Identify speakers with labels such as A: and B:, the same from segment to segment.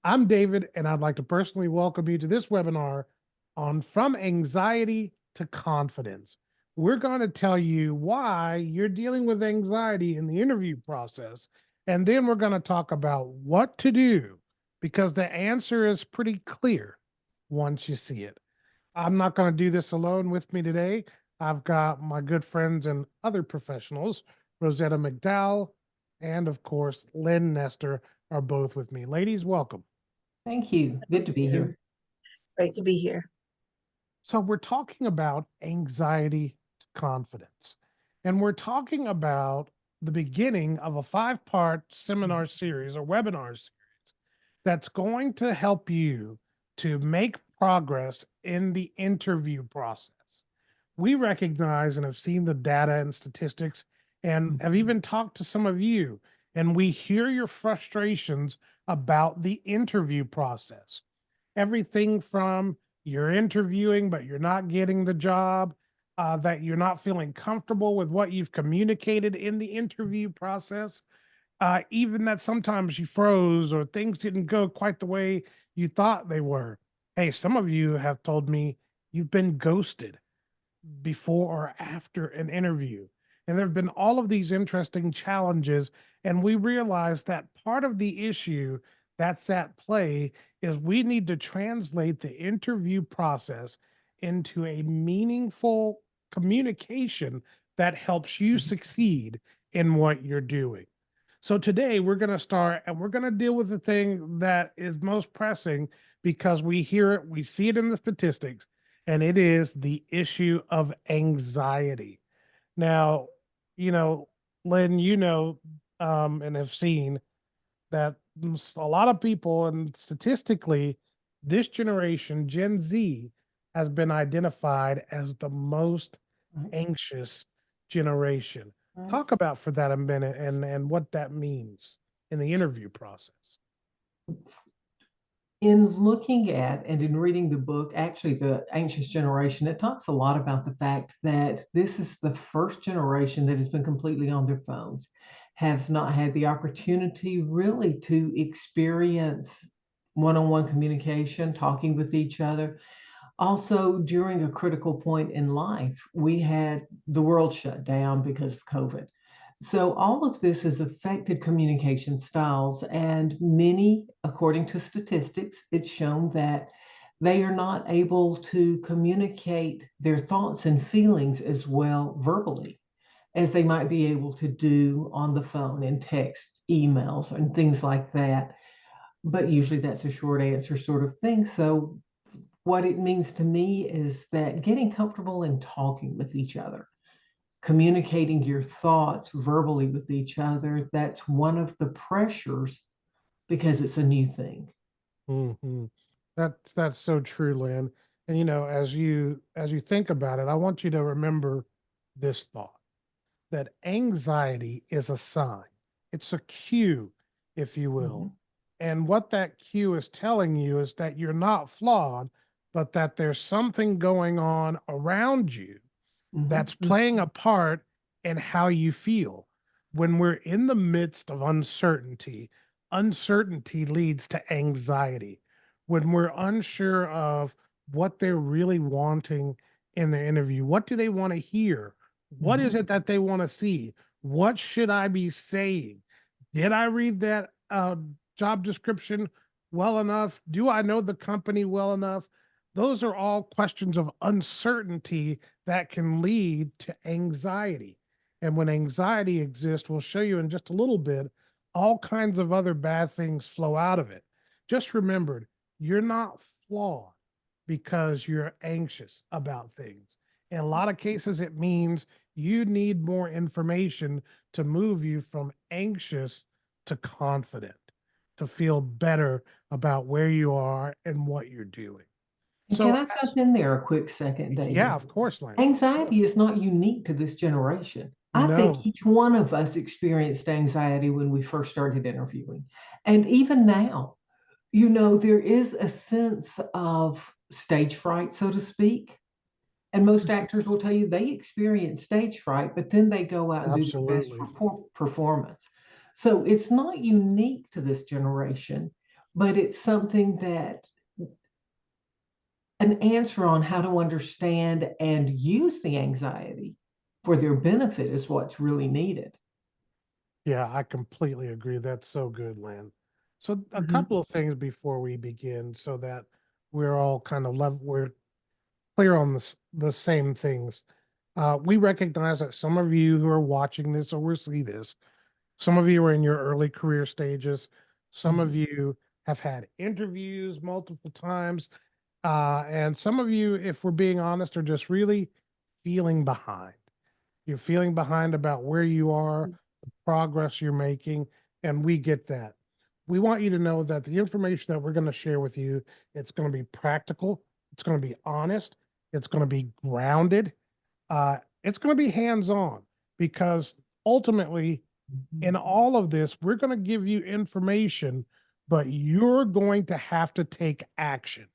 A: I'm David, and I'd like to personally welcome you to this webinar on From Anxiety to Confidence. We're going to tell you why you're dealing with anxiety in the interview process, and then we're going to talk about what to do because the answer is pretty clear once you see it. I'm not going to do this alone. With me today, I've got my good friends and other professionals, Rosetta McDowell, and of course, Lynn Nestor are both with me. Ladies, welcome.
B: Thank you. Good to be
C: Yeah,
B: here.
C: great to be here.
A: So, we're talking about anxiety to confidence, and we're talking about the beginning of a 5-part seminar series or webinar series that's going to help you to make progress in the interview process. We recognize and have seen the data and statistics and have even talked to some of you, and we hear your frustrations about the interview process. Everything from you're interviewing, but you're not getting the job, that you're not feeling comfortable with what you've communicated in the interview process, even that sometimes you froze or things didn't go quite the way you thought they were. Hey, some of you have told me you've been ghosted before or after an interview. And there have been all of these interesting challenges. And we realize that part of the issue that's at play is we need to translate the interview process into a meaningful communication that helps you succeed in what you're doing. So today we're going to start and we're going to deal with the thing that is most pressing because we hear it, we see it in the statistics, and it is the issue of anxiety. Now, you know, Lynn, and have seen that a lot of people, and statistically, this generation, Gen Z, has been identified as the most
B: Right.
A: anxious generation.
B: Right.
A: Talk about for that a minute and what that means in the interview process.
B: In looking at and in reading the book, actually, The Anxious Generation, it talks a lot about the fact that this is the first generation that has been completely on their phones, have not had the opportunity really to experience one on one communication, talking with each other. Also, during a critical point in life, we had the world shut down because of COVID. So, all of this has affected communication styles, and many, according to statistics, it's shown that they are not able to communicate their thoughts and feelings as well verbally as they might be able to do on the phone and text, emails, and things like that. But usually that's a short answer sort of thing. So, what it means to me is that getting comfortable in talking with each other, communicating your thoughts verbally with each other, that's one of the pressures because it's a new thing.
A: Hmm. That's so true, Lynn. And as you think about it, I want you to remember this thought that anxiety is a sign. It's a cue, if you will.
B: Mhm.
A: And what that cue is telling you is that you're not flawed, but that there's something going on around you that's
B: Mhm.
A: playing a part in how you feel. When we're in the midst of uncertainty, uncertainty leads to anxiety. When we're unsure of what they're really wanting in the interview, what do they want to hear? What is
B: Mhm.
A: it that they want to see? What should I be saying? Did I read that job description well enough? Do I know the company well enough? Those are all questions of uncertainty that can lead to anxiety. And when anxiety exists, we'll show you in just a little bit, all kinds of other bad things flow out of it. Just remember, you're not flawed because you're anxious about things. In a lot of cases, it means you need more information to move you from anxious to confident, to feel better about where you are and what you're doing.
B: And can
A: So,
B: I jump in there a quick second,
A: yeah,
B: David?
A: of course, Lane.
B: Anxiety is not unique to this generation. I think
A: No,
B: each one of us experienced anxiety when we first started interviewing. And even now, there is a sense of stage fright, so to speak. And most actors will tell you they experience stage fright, but then they go out and do their best
A: absolutely.
B: performance. So it's not unique to this generation. but it's something that an answer on how to understand and use the anxiety for their benefit is what's really needed.
A: Yeah, I completely agree. That's so good, Lynn. So a
B: Mhm,
A: couple of things before we begin so that we're all kind of we're clear on the same things. We recognize that some of you who are watching this or will see this, some of you are in your early career stages. Some of
B: mhm,
A: you have had interviews multiple times. And some of you, if we're being honest, are just really feeling behind. You're feeling behind about where you are, the progress you're making, and we get that. We want you to know that the information that we're going to share with you, it's going to be practical, it's going to be honest, it's going to be grounded, it's going to be hands-on because ultimately in
B: mhm,
A: all of this, we're going to give you information, but you're going to have to take action.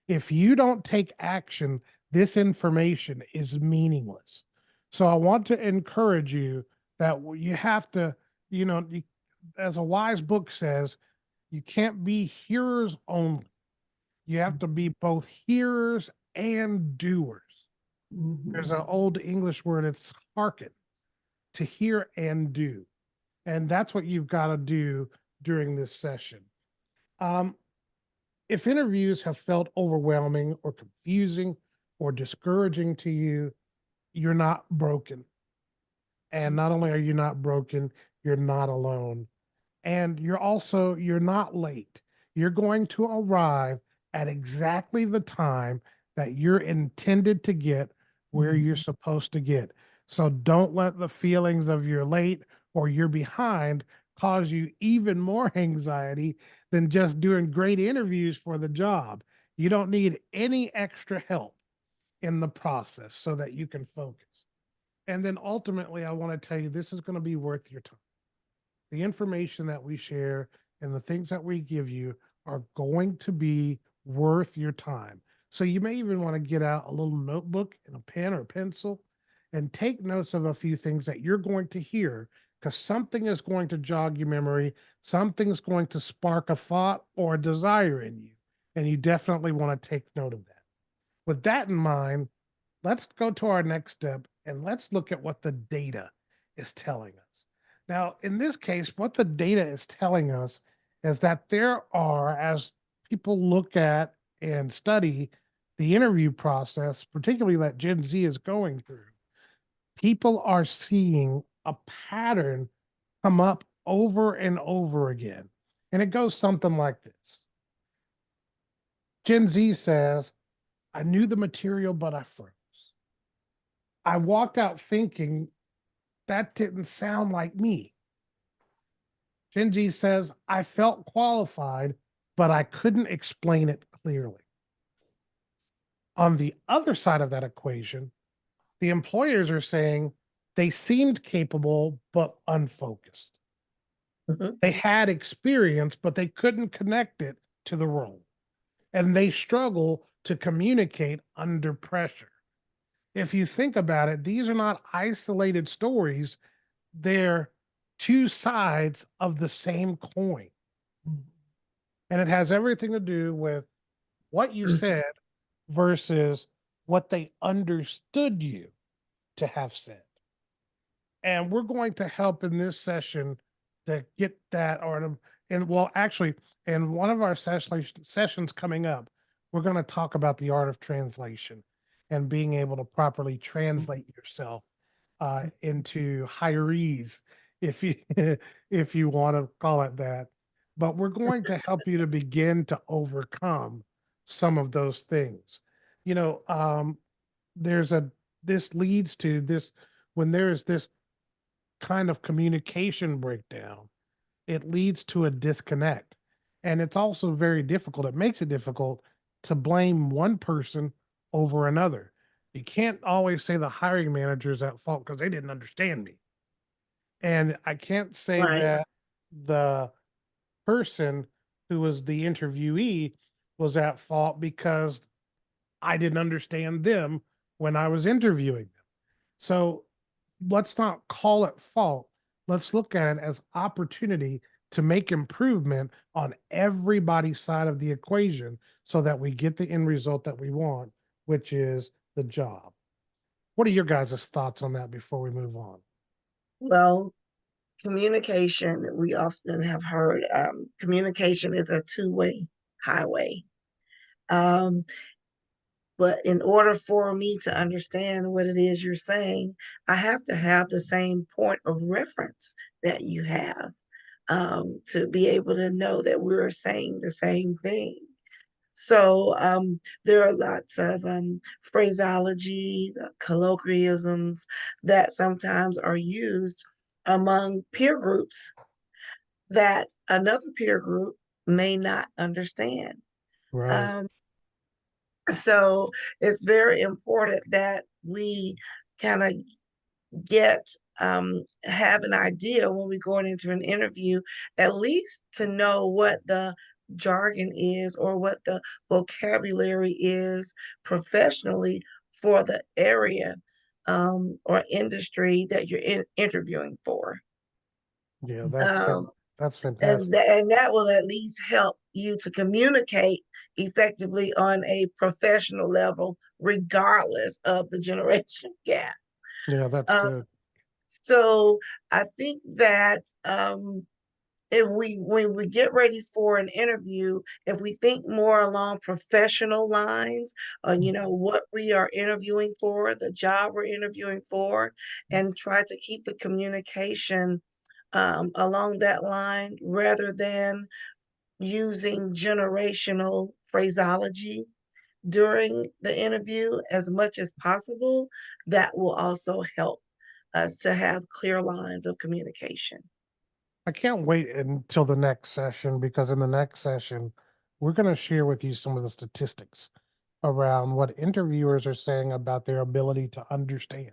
A: If you don't take action, this information is meaningless. So I want to encourage you that you have to, as a wise book says, you can't be hearers only. You have to be both hearers and doers. There's
B: mhm,
A: an old English word, it's hearken, to hear and do. And that's what you've got to do during this session. Um, if interviews have felt overwhelming or confusing or discouraging to you, you're not broken. And not only are you not broken, you're not alone. And you're not late. You're going to arrive at exactly the time that you're intended to get where
B: mhm,
A: you're supposed to get. So don't let the feelings of you're late or you're behind cause you even more anxiety than just doing great interviews for the job. You don't need any extra help in the process so that you can focus. And then ultimately, I want to tell you this is going to be worth your time. The information that we share and the things that we give you are going to be worth your time. So you may even want to get out a little notebook and a pen or a pencil and take notes of a few things that you're going to hear because something is going to jog your memory, something's going to spark a thought or a desire in you. And you definitely want to take note of that. With that in mind, let's go to our next step and let's look at what the data is telling us. Now, in this case, what the data is telling us is that there are, as people look at and study the interview process, particularly that Gen Z is going through, people are seeing a pattern come up over and over again. And it goes something like this. Gen Z says, I knew the material, but I froze. I walked out thinking that didn't sound like me. Shinji says, I felt qualified, but I couldn't explain it clearly. On the other side of that equation, the employers are saying they seemed capable, but unfocused.
B: mhm.
A: They had experience, but they couldn't connect it to the role. And they struggle to communicate under pressure. If you think about it, these are not isolated stories, they're two sides of the same coin. And it has everything to do with what you said versus what they understood you to have said. And we're going to help in this session to get that and well actually in one of our sessions coming up, we're going to talk about the art of translation and being able to properly translate yourself into higher ease if you if you want to call it that. But we're going to help you to begin to overcome some of those things. You know, there's a this leads to this when there is this kind of communication breakdown, it leads to a disconnect. And it's also very difficult. It makes it difficult to blame one person over another. You can't always say the hiring manager is at fault because they didn't understand me. And I can't say
B: Right.
A: that the person who was the interviewee was at fault because I didn't understand them when I was interviewing them. So let's not call it fault. Let's look at it as opportunity to make improvement on everybody's side of the equation so that we get the end result that we want, which is the job. What are your guys' thoughts on that before we move on?
C: Well, communication, we often have heard communication is a two-way highway. Um, but in order for me to understand what it is you're saying, I have to have the same point of reference that you have to be able to know that we're saying the same thing. So there are lots of phraseology, colloquialisms that sometimes are used among peer groups that another peer group may not understand.
A: Right.
C: Um, so it's very important that we kind of get have an idea when we're going into an interview, at least to know what the jargon is or what the vocabulary is professionally for the area or industry that you're interviewing for.
A: Yeah,
C: Um,
A: that's fantastic.
C: and that will at least help you to communicate effectively on a professional level, regardless of the generation gap.
A: Yeah, that's
C: Um,
A: good.
C: so I think that if we when we get ready for an interview, if we think more along professional lines on what we are interviewing for, the job we're interviewing for, and try to keep the communication along that line rather than using generational phraseology during the interview as much as possible, that will also help us to have clear lines of communication.
A: I can't wait until the next session because in the next session, we're going to share with you some of the statistics around what interviewers are saying about their ability to understand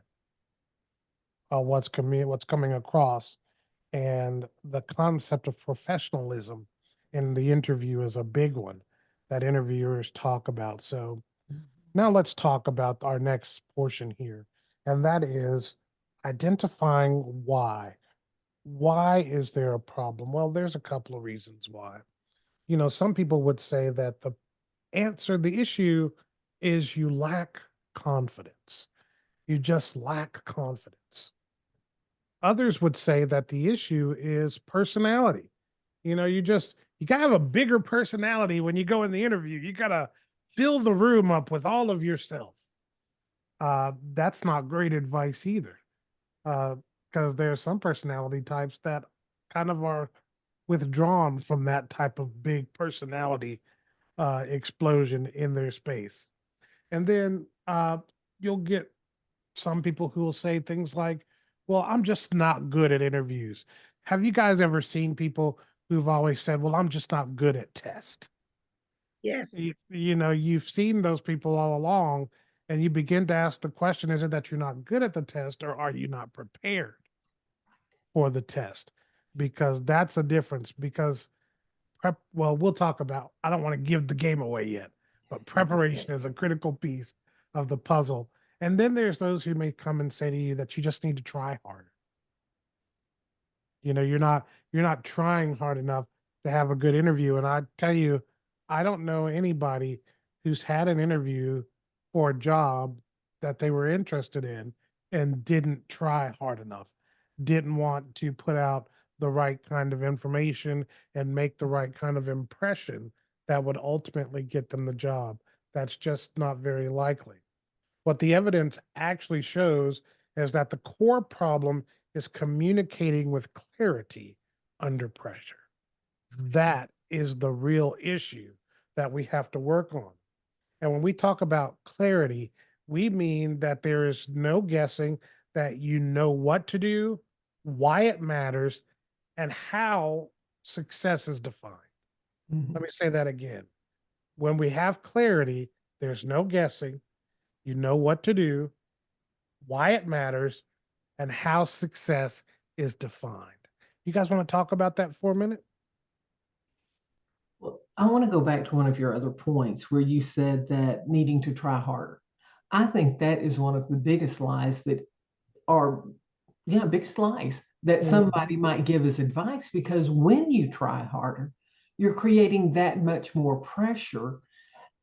A: what's coming across, and the concept of professionalism in the interview is a big one that interviewers talk about. So now let's talk about our next portion here, and that is identifying why. Why is there a problem? Well, there's a couple of reasons why. Some people would say that the issue is you lack confidence. You just lack confidence. Others would say that the issue is personality. You gotta have a bigger personality when you go in the interview. You gotta fill the room up with all of yourself. That's not great advice either. Because there's some personality types that kind of are withdrawn from that type of big personality explosion in their space. And then you'll get some people who will say things like, well, I'm just not good at interviews. Have you guys ever seen people who've always said, well, I'm just not good at tests?
C: Yes.
A: You've seen those people all along, and you begin to ask the question, is it that you're not good at the test or are you not prepared for the test? Because that's a difference. Because well, we'll talk about, I don't want to give the game away yet, but preparation is a critical piece of the puzzle. And then there's those who may come and say to you that you just need to try harder. You're not trying hard enough to have a good interview. And I tell you, I don't know anybody who's had an interview for a job that they were interested in and didn't try hard enough, didn't want to put out the right kind of information and make the right kind of impression that would ultimately get them the job. That's just not very likely. What the evidence actually shows is that the core problem is communicating with clarity under pressure. That is the real issue that we have to work on. And when we talk about clarity, we mean that there is no guessing, that you know what to do, why it matters, and how success is defined. Let
B: Mhm.
A: me say that again. When we have clarity, there's no guessing, you know what to do, why it matters, and how success is defined. You guys want to talk about that for a minute?
B: Well, I want to go back to one of your other points where you said that needing to try harder. I think that is one of the biggest lies that are, yeah, biggest lies that
A: Mhm.
B: somebody might give as advice, because when you try harder, you're creating that much more pressure,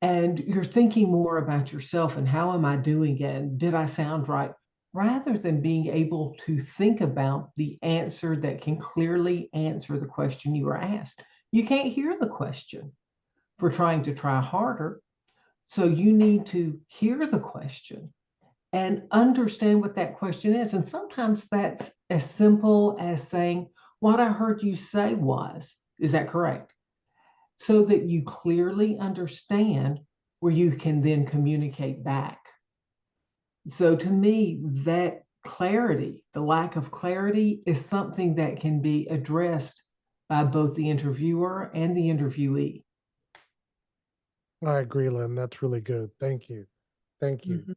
B: and you're thinking more about yourself and how am I doing it? And did I sound right? Rather than being able to think about the answer that can clearly answer the question you were asked. You can't hear the question for trying to try harder. So you need to hear the question and understand what that question is. And sometimes that's as simple as saying, what I heard you say was, is that correct? So that you clearly understand where you can then communicate back. So to me, that clarity, the lack of clarity, is something that can be addressed by both the interviewer and the interviewee.
A: I agree, Lynn. That's really good. Thank you. Thank you.
C: Mhm.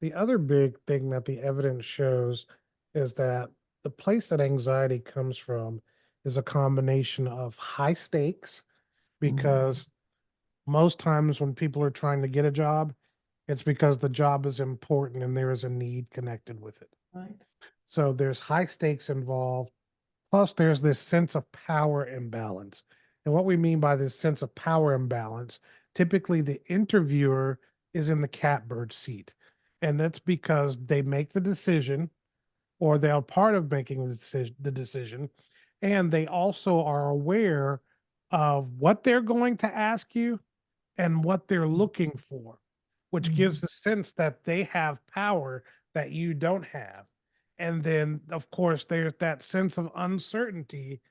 A: The other big thing that the evidence shows is that the place that anxiety comes from is a combination of high stakes,
B: Mhm.
A: because most times when people are trying to get a job, it's because the job is important and there is a need connected with it.
B: Right.
A: So there's high stakes involved. Plus, there's this sense of power imbalance. And what we mean by this sense of power imbalance, typically the interviewer is in the catbird seat. And that's because they make the decision, or they're part of making the decision, and they also are aware of what they're going to ask you and what they're looking for, which gives
B: Mhm.
A: the sense that they have power that you don't have. And then, of course, there's that sense of uncertainty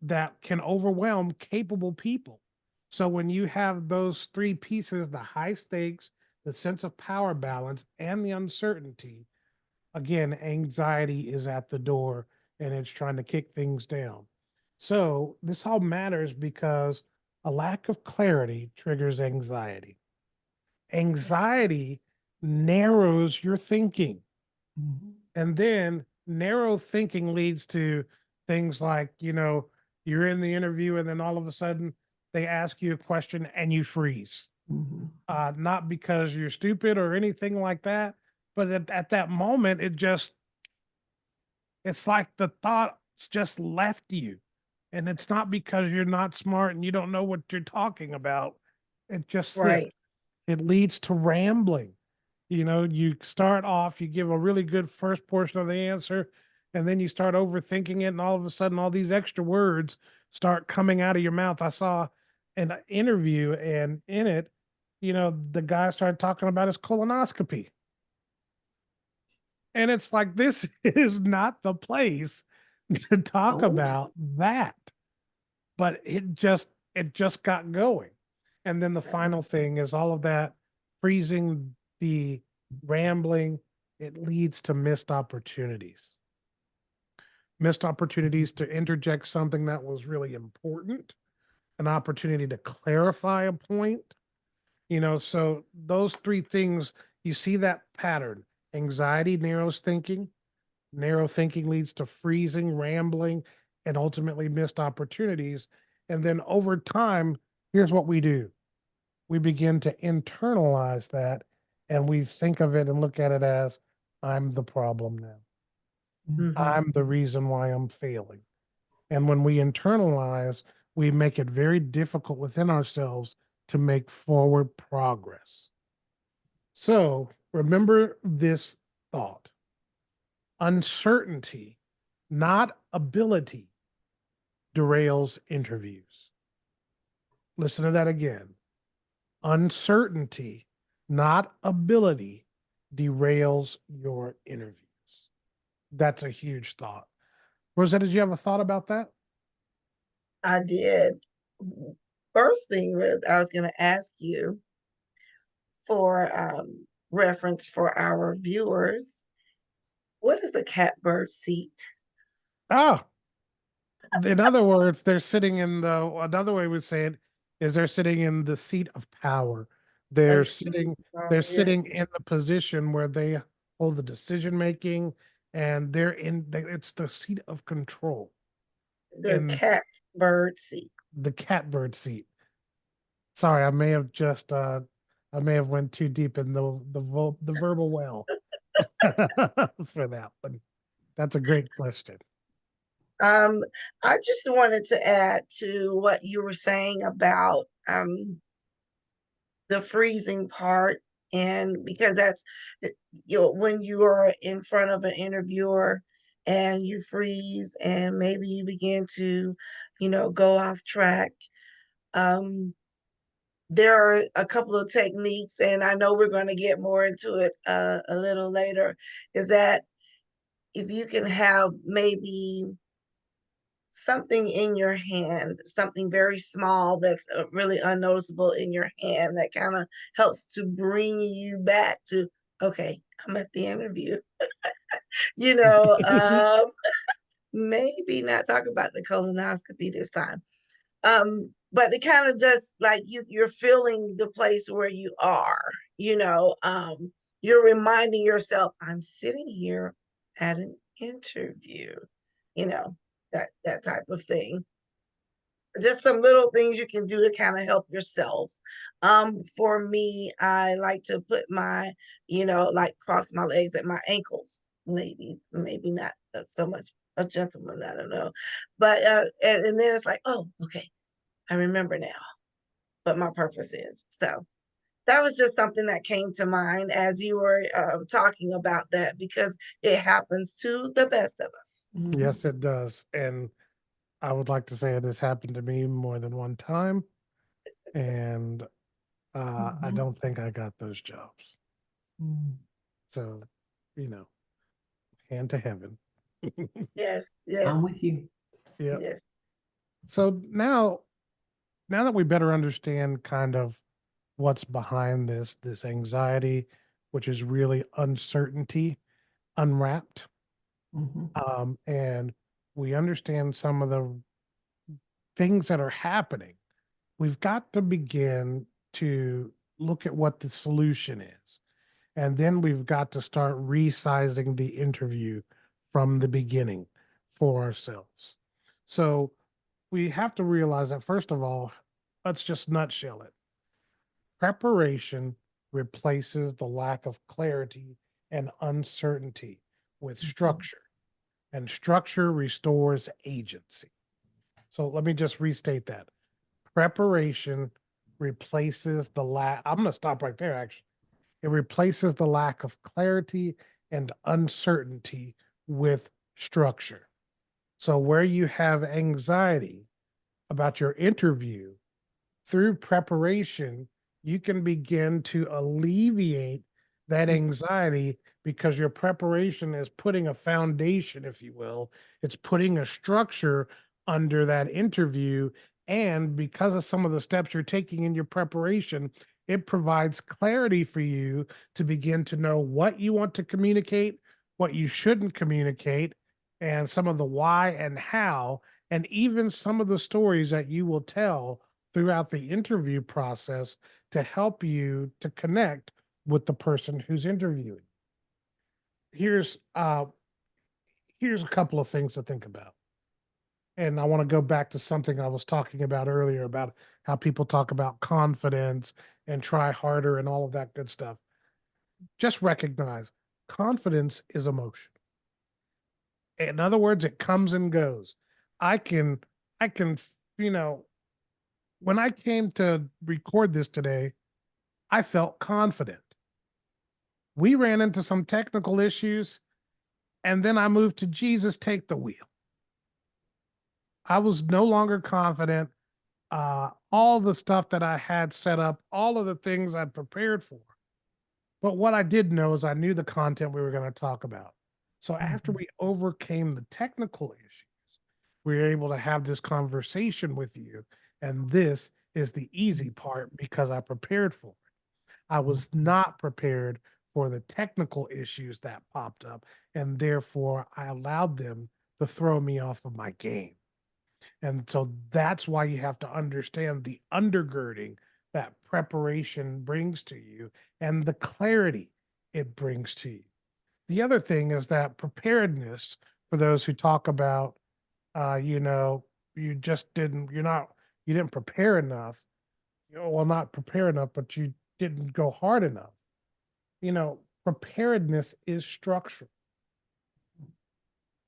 A: that can overwhelm capable people. So when you have those three pieces, the high stakes, the sense of power balance, and the uncertainty, again, anxiety is at the door and it's trying to kick things down. So this all matters because a lack of clarity triggers anxiety.
C: Yes.
A: Anxiety narrows your thinking.
B: Mhm.
A: And then narrow thinking leads to things like, you're in the interview and then all of a sudden they ask you a question and you freeze.
B: Mhm.
A: Not because you're stupid or anything like that, but at that moment, it's like the thoughts just left you. And it's not because you're not smart and you don't know what you're talking about. It just slipped.
C: Right.
A: It leads to rambling. You start off, you give a really good first portion of the answer, and then you start overthinking it, and all of a sudden, all these extra words start coming out of your mouth. I saw an interview, and in it, the guy started talking about his colonoscopy. And it's like, this is not the place to talk
B: Oh.
A: about that. But it just got going. And then the final thing is all of that freezing, the rambling, it leads to missed opportunities to interject something that was really important, an opportunity to clarify a point. So those three things, you see that pattern. Anxiety narrow thinking leads to freezing, rambling, and ultimately missed opportunities. And then over time, here's what we do: we begin to internalize that, and we think of it and look at it as, I'm the problem now.
C: Hmm.
A: I'm the reason why I'm failing. And when we internalize, we make it very difficult within ourselves to make forward progress. So remember this thought: uncertainty, not ability, derails interviews. Listen to that again. Uncertainty, not ability, derails your interviews. That's a huge thought. Rosetta, did you have a thought about that?
C: I did. First thing was I was going to ask you for reference for our viewers. What is a catbird seat?
A: Ah, in other words, they're sitting in another way we say it is they're sitting in the seat of power.
C: A
A: They're
C: seat.
A: sitting, they're
C: Yes,
A: sitting in the position where they hold the decision making, and it's the seat of control
C: the
A: in
C: catbird seat.
A: the catbird seat. Sorry, I may have went too deep in the verbal well for that one. That's a great question.
C: Um, I just wanted to add to what you were saying about the freezing part, and because that's when you are in front of an interviewer and you freeze and maybe you begin to, go off track. Um, there are a couple of techniques, and I know we're going to get more into it a little later. Is that if you can have maybe something in your hand, something very small that's really unnoticeable in your hand that kind of helps to bring you back to, okay, I'm at the interview. You know, maybe not talk about the colonoscopy this time. But they kind of just like you're feeling the place where you are, you're reminding yourself, I'm sitting here at an interview, you know, that type of thing. Just some little things you can do to kind of help yourself. For me, I like to put my, like cross my legs at my ankles, ladies. Maybe not so much a gentleman, I don't know. But and then it's like, oh, okay, I remember now what my purpose is. So that was just something that came to mind as you were talking about that, because it happens to the best of us.
A: Yes, it does. And I would like to say it has happened to me more than one time. And I
B: Mhm.
A: don't think I got those jobs.
B: Mm.
A: So, you know, hand to heaven.
C: Yes, yes,
B: I'm with you.
A: Yeah.
C: yes.
A: So now that we better understand kind of what's behind this anxiety, which is really uncertainty unwrapped,
B: Mhm.
A: and we understand some of the things that are happening, we've got to begin to look at what the solution is. And then we've got to start resizing the interview from the beginning for ourselves. So we have to realize that, first of all, let's just nutshell it. Preparation replaces the lack of clarity and uncertainty with
B: Mhm.
A: structure, and structure restores agency. So let me just restate that. Preparation replaces the lack. I'm going to stop right there, actually. It replaces the lack of clarity and uncertainty with structure. So, where you have anxiety about your interview, through preparation, you can begin to alleviate that anxiety because your preparation is putting a foundation, if you will. It's putting a structure under that interview. And because of some of the steps you're taking in your preparation, it provides clarity for you to begin to know what you want to communicate, what you shouldn't communicate, and some of the why and how, and even some of the stories that you will tell throughout the interview process to help you to connect with the person who's interviewing. Here's uh here's a couple of things to think about. And I want to go back to something I was talking about earlier about how people talk about confidence and try harder and all of that good stuff. Just recognize confidence is emotion. In other words, it comes and goes. I can I can you know, when I came to record this today, I felt confident. We ran into some technical issues, and then I moved to Jesus take the wheel. I was no longer confident. All the stuff that I had set up, all of the things I'd prepared for. But what I did know is I knew the content we were going to talk about. So after
B: Mhm.
A: we overcame the technical issues, we were able to have this conversation with you. And this is the easy part because I prepared for it. I was
B: Mhm.
A: not prepared for the technical issues that popped up, and therefore I allowed them to throw me off of my game. And so that's why you have to understand the undergirding that preparation brings to you and the clarity it brings to you. The other thing is that preparedness, for those who talk about, you know, you just didn't, you're not, you didn't prepare enough. Well, not prepare enough, but you didn't go hard enough. Preparedness is structure.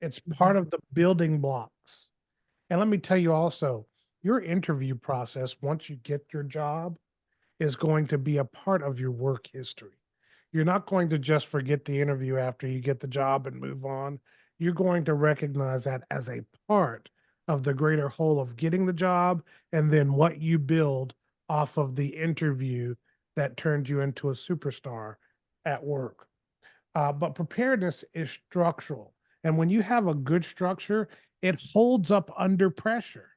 A: It's part
B: Mhm.
A: of the building blocks And let me tell you also, your interview process, once you get your job, is going to be a part of your work history. You're not going to just forget the interview after you get the job and move on. You're going to recognize that as a part of the greater whole of getting the job and then what you build off of the interview that turned you into a superstar at work. But preparedness is structural. And when you have a good structure, it holds up under pressure.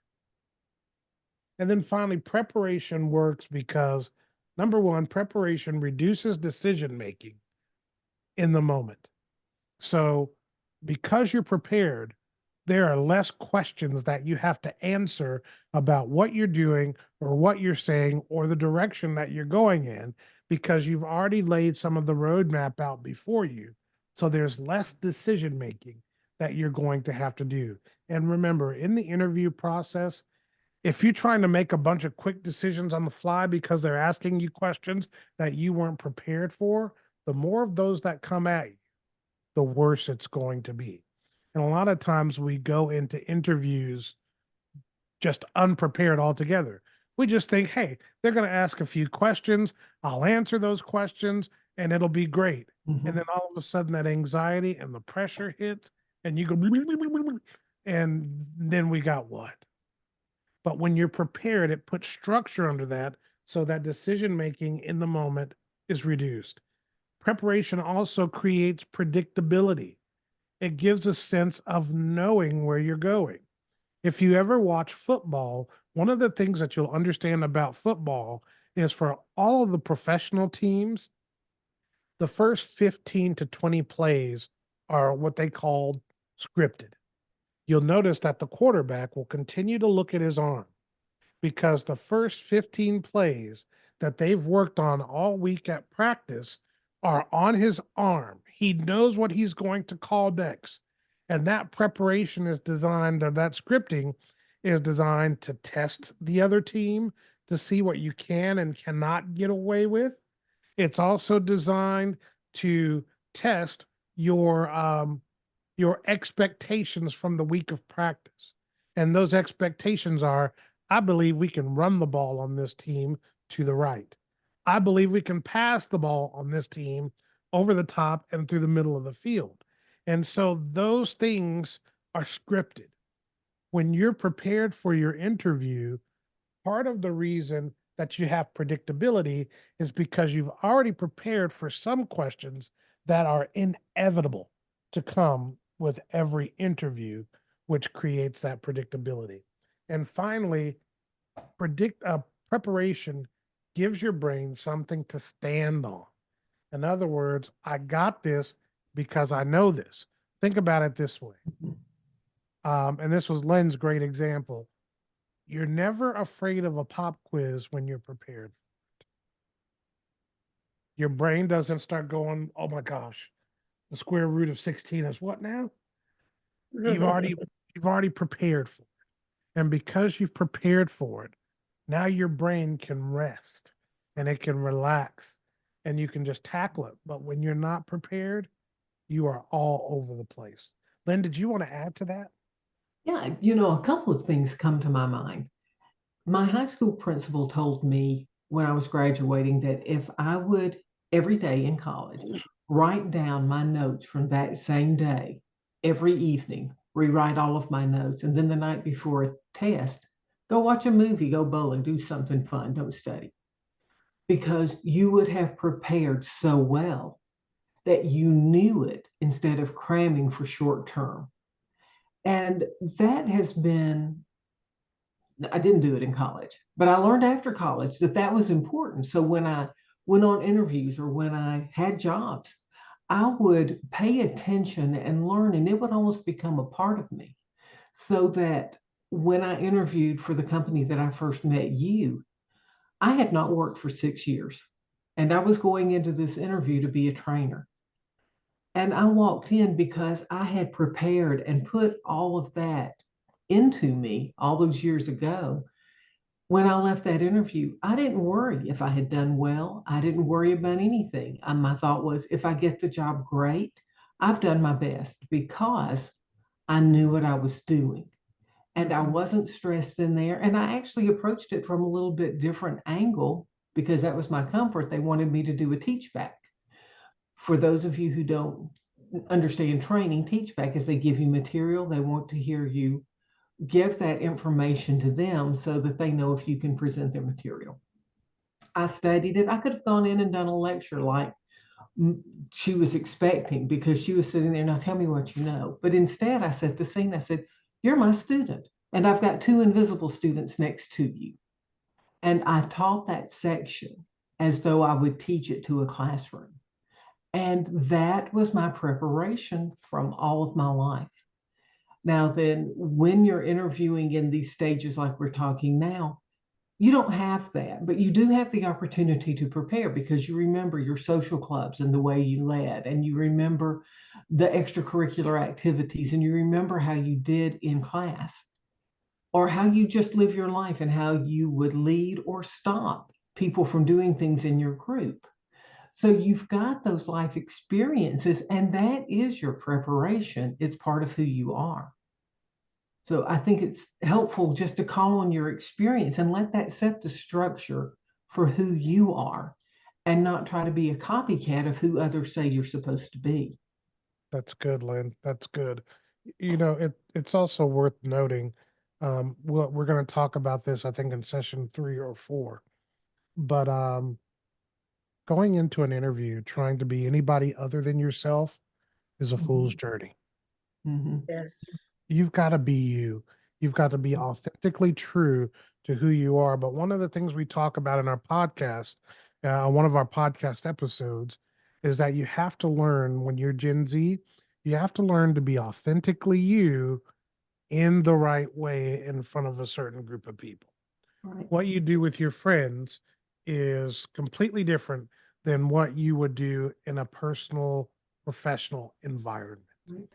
A: And then finally, preparation works because number one, preparation reduces decision making in the moment. So, because you're prepared, there are less questions that you have to answer about what you're doing or what you're saying or the direction that you're going in because you've already laid some of the roadmap out before you. So, there's less decision making that you're going to have to do. And remember, in the interview process, if you're trying to make a bunch of quick decisions on the fly because they're asking you questions that you weren't prepared for, the more of those that come at you, the worse it's going to be. And a lot of times we go into interviews just unprepared altogether. We just think, hey, they're going to ask a few questions. I'll answer those questions and it'll be great. And
B: Mhm.
A: then all of a sudden that anxiety and the pressure hits and you go, and then we got what? But when you're prepared, it puts structure under that so that decision making in the moment is reduced. Preparation also creates predictability. It gives a sense of knowing where you're going. If you ever watch football, one of the things that you'll understand about football is for all of the professional teams, the first 15 to 20 plays are what they call scripted. You'll notice that the quarterback will continue to look at his arm because the first 15 plays that they've worked on all week at practice are on his arm. He knows what he's going to call next. And that preparation is designed, or that scripting is designed to test the other team to see what you can and cannot get away with. It's also designed to test your expectations from the week of practice. And those expectations are, I believe we can run the ball on this team to the right. I believe we can pass the ball on this team over the top and through the middle of the field. And so those things are scripted. When you're prepared for your interview, part of the reason that you have predictability is because you've already prepared for some questions that are inevitable to come with every interview, which creates that predictability. And finally, predict preparation gives your brain something to stand on. In other words, I got this because I know this. Think about it this way. And this was Lynn's great example. You're never afraid of a pop quiz when you're prepared. Your brain doesn't start going, "Oh my gosh, the square root of 16 is what now?" You've already you've already prepared for it. And because you've prepared for it, now your brain can rest and it can relax and you can just tackle it. But when you're not prepared, you are all over the place. Lynn, did you want to add to that?
B: Yeah, a couple of things come to my mind. My high school principal told me when I was graduating that if I would every day in college write down my notes from that same day every evening, rewrite all of my notes, and then the night before a test, go watch a movie, go bowling, do something fun, don't study. Because you would have prepared so well that you knew it instead of cramming for short term. And that has been I didn't do it in college, but I learned after college that that was important. So when I went on interviews or when I had jobs, I would pay attention and learn, and it would almost become a part of me. So that when I interviewed for the company that I first met you, I had not worked for 6 years. And I was going into this interview to be a trainer. And I walked in because I had prepared and put all of that into me all those years ago. When I left that interview, I didn't worry if I had done well. I didn't worry about anything. My thought was, if I get the job, great. I've done my best because I knew what I was doing. and I wasn't stressed in there. And I actually approached it from a little bit different angle because that was my comfort. They wanted me to do a teach back. For those of you who don't understand training, teach back is they give you material. They want to hear you give that information to them so that they know if you can present their material. I studied it. I could have gone in and done a lecture like she was expecting because she was sitting there, now tell me what you know. But instead, I set the scene. I said, you're my student, and I've got two invisible students next to you. And I taught that section as though I would teach it to a classroom. And that was my preparation from all of my life. Now, then, when you're interviewing in these stages like we're talking now, you don't have that, but you do have the opportunity to prepare because you remember your social clubs and the way you led, and you remember the extracurricular activities, and you remember how you did in class, or how you just live your life and how you would lead or stop people from doing things in your group. So you've got those life experiences, and that is your preparation. It's part of who you are. So I think it's helpful just to call on your experience and let that set the structure for who you are and not try to be a copycat of who others say you're supposed to be.
A: That's good, Lynn. That's good. It's also worth noting, we're going to talk about this, I think, in session 3 or 4. But going into an interview trying to be anybody other than yourself is a fool's
B: Mhm.
A: journey.
B: Mhm.
C: Yes.
A: You've got to be you. You've got to be authentically true to who you are. But one of the things we talk about in our podcast, one of our podcast episodes, is that you have to learn when you're Gen Z, you have to learn to be authentically you in the right way in front of a certain group of people.
B: Right.
A: What you do with your friends is completely different than what you would do in a personal, professional environment.
B: Right.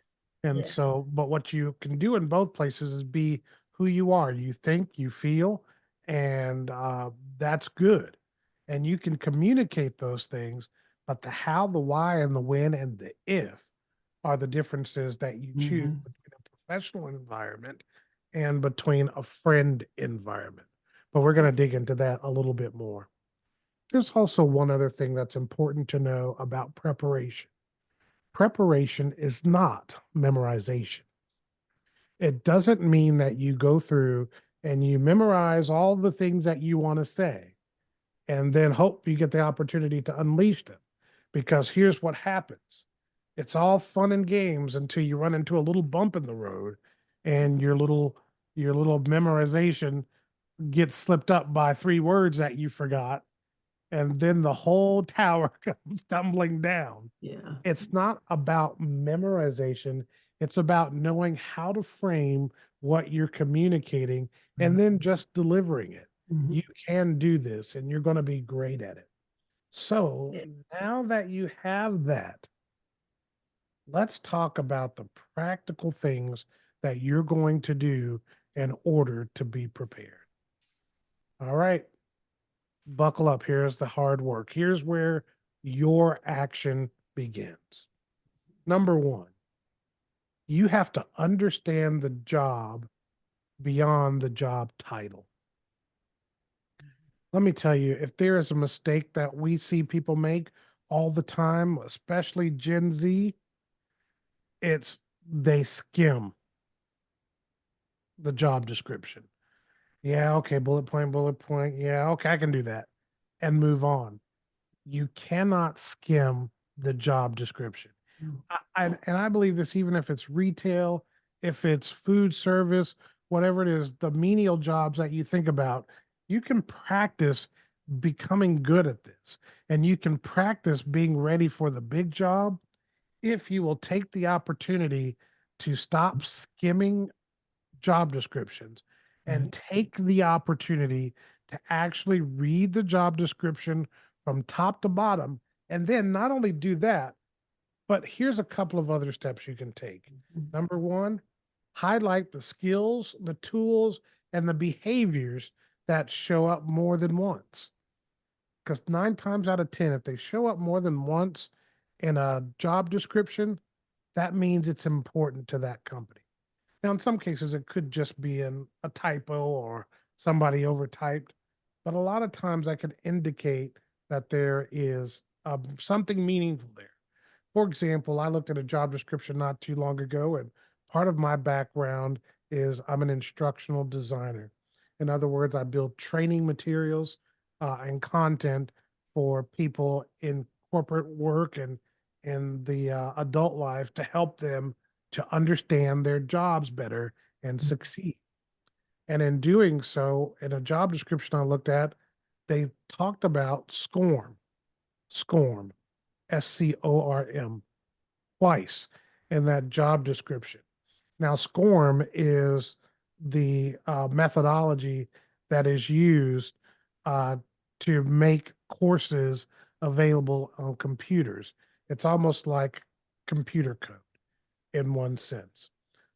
A: And so,
C: Yes.
A: but what you can do in both places is be who you are. You think, you feel, and that's good. And you can communicate those things, but the how, the why, and the when, and the if are the differences that you choose
B: Mhm.
A: between a professional environment and between a friend environment. But we're going to dig into that a little bit more. There's also one other thing that's important to know about preparation. Preparation is not memorization. It doesn't mean that you go through and you memorize all the things that you want to say and then hope you get the opportunity to unleash them. Because here's what happens: it's all fun and games until you run into a little bump in the road and your little memorization gets slipped up by 3 words that you forgot, and then the whole tower comes tumbling down.
B: Yeah.
A: It's not about memorization. It's about knowing how to frame what you're communicating and then just delivering it. You
B: Mhm.
A: can do this and you're going to be great at it. So
C: Yeah.
A: now that you have that, let's talk about the practical things that you're going to do in order to be prepared. All right, buckle up. Here's the hard work. Here's where your action begins. Number one, you have to understand the job beyond the job title. Let me tell you, if there is a mistake that we see people make all the time, especially Gen Z, it's they skim the job description. Yeah, okay, bullet point, bullet point. Yeah, okay, I can do that and move on. You cannot skim the job description.
B: Mm.
A: And I believe this even if it's retail, if it's food service, whatever it is, the menial jobs that you think about, you can practice becoming good at this. And you can practice being ready for the big job if you will take the opportunity to stop skimming job descriptions and
B: Right.
A: take the opportunity to actually read the job description from top to bottom. And then not only do that, but here's a couple of other steps you can take.
B: Mhm.
A: Number one, highlight the skills, the tools, and the behaviors that show up more than once. Because 9 times out of 10, if they show up more than once in a job description, that means it's important to that company. Now, in some cases, it could just be in a typo or somebody overtyped, but a lot of times I could indicate that there is something meaningful there. For example, I looked at a job description not too long ago, and part of my background is I'm an instructional designer. In other words, I build training materials and content for people in corporate work and in the adult life to help them to understand their jobs better and succeed. And in doing so, in a job description I looked at, they talked about SCORM, SCORM, twice in that job description. Now, SCORM is the methodology that is used uh, to make courses available on computers. It's almost like computer code in one sense.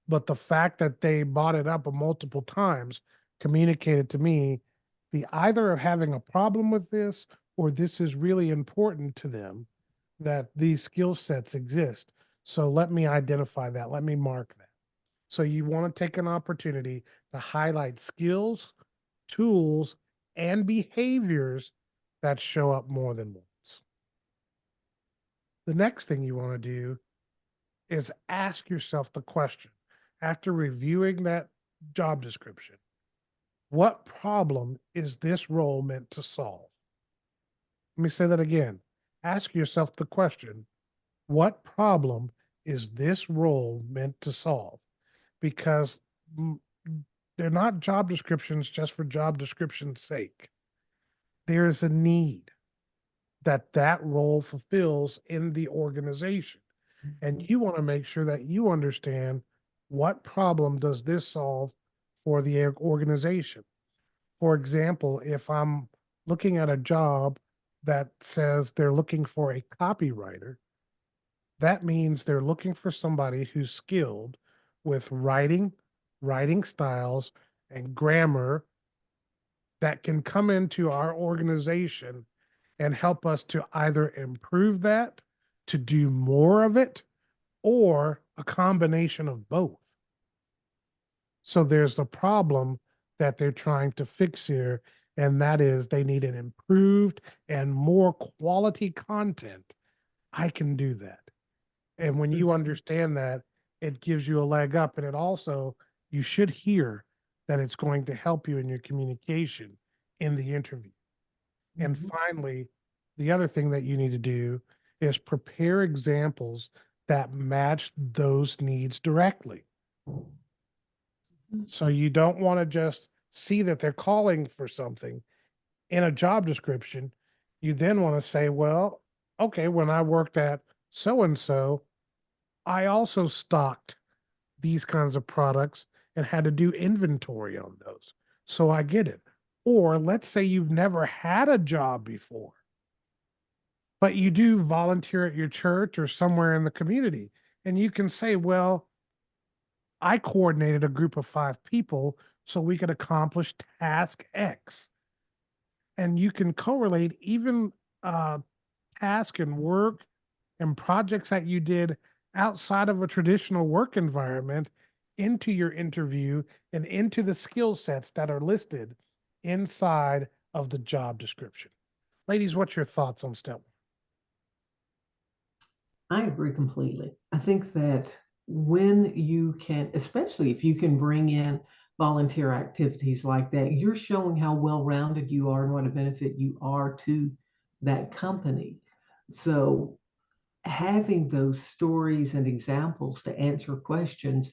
A: But the fact that they brought it up multiple times communicated to me the either of having a problem with this or this is really important to them that these skill sets exist. So let me identify that. Let me mark that. So you want to take an opportunity to highlight skills, tools, and behaviors that show up more than once. The next thing you want to do is ask yourself the question after reviewing that job description, what problem is this role meant to solve? Let me say that again. Ask yourself the question, what problem is this role meant to solve? Because mm, they're not job descriptions just for job description's sake. There is a need that that role fulfills in the organization. And you want to make sure that you understand what problem does this solve for the organization. For example, if I'm looking at a job that says they're looking for a copywriter, that means they're looking for somebody who's skilled with writing, writing styles, and grammar that can come into our organization and help us to either improve that, to do more of it, or a combination of both. So there's the problem that they're trying to fix here, and that is they need an improved and more quality content. I can do that. And when you understand that, it gives you a leg up. And it also, you should hear that it's going to help you in your communication in the interview. And finally, the other thing that you need to do is prepare examples that match those needs directly. So you don't want to just see that they're calling for something in a job description. You then want to say, well, okay, when I worked at so and so, I also stocked these kinds of products and had to do inventory on those. So I get it. Or let's say you've never had a job before, but you do volunteer at your church or somewhere in the community. And you can say, well, I coordinated a group of 5 people so we could accomplish task X. And you can correlate even task and work and projects that you did outside of a traditional work environment into your interview and into the skill sets that are listed inside of the job description. Ladies, what's your thoughts on step one?
B: I agree completely. I think that when you can, especially if you can bring in volunteer activities like that, you're showing how well-rounded you are and what a benefit you are to that company. So having those stories and examples to answer questions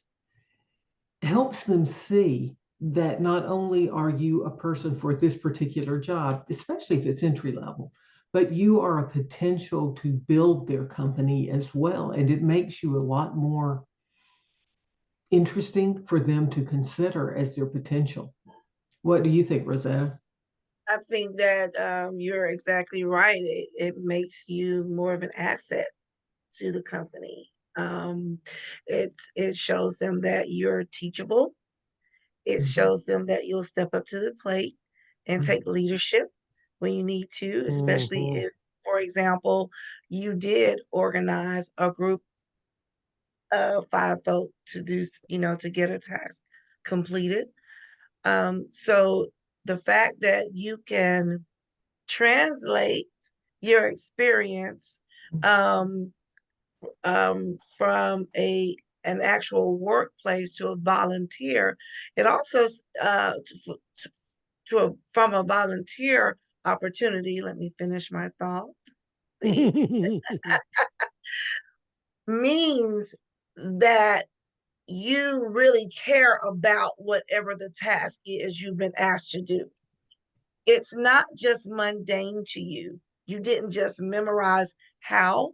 B: helps them see that not only are you a person for this particular job, especially if it's entry level, but you are a potential to build their company as well. And it makes you a lot more interesting for them to consider as their potential. What do you think, Rosetta?
C: I think that you're exactly right. It makes you more of an asset to the company. It shows them that you're teachable. It
B: Mhm.
C: shows them that you'll step up to the plate and take leadership when you need to, especially
B: Mhm.
C: if, for example, you did organize a group five folk to do, to get a task completed. So the fact that you can translate your experience um, from an actual workplace to a volunteer, it also from a volunteer opportunity. Let me finish my thought. Means that you really care about whatever the task is you've been asked to do. It's not just mundane to you. You didn't just memorize how,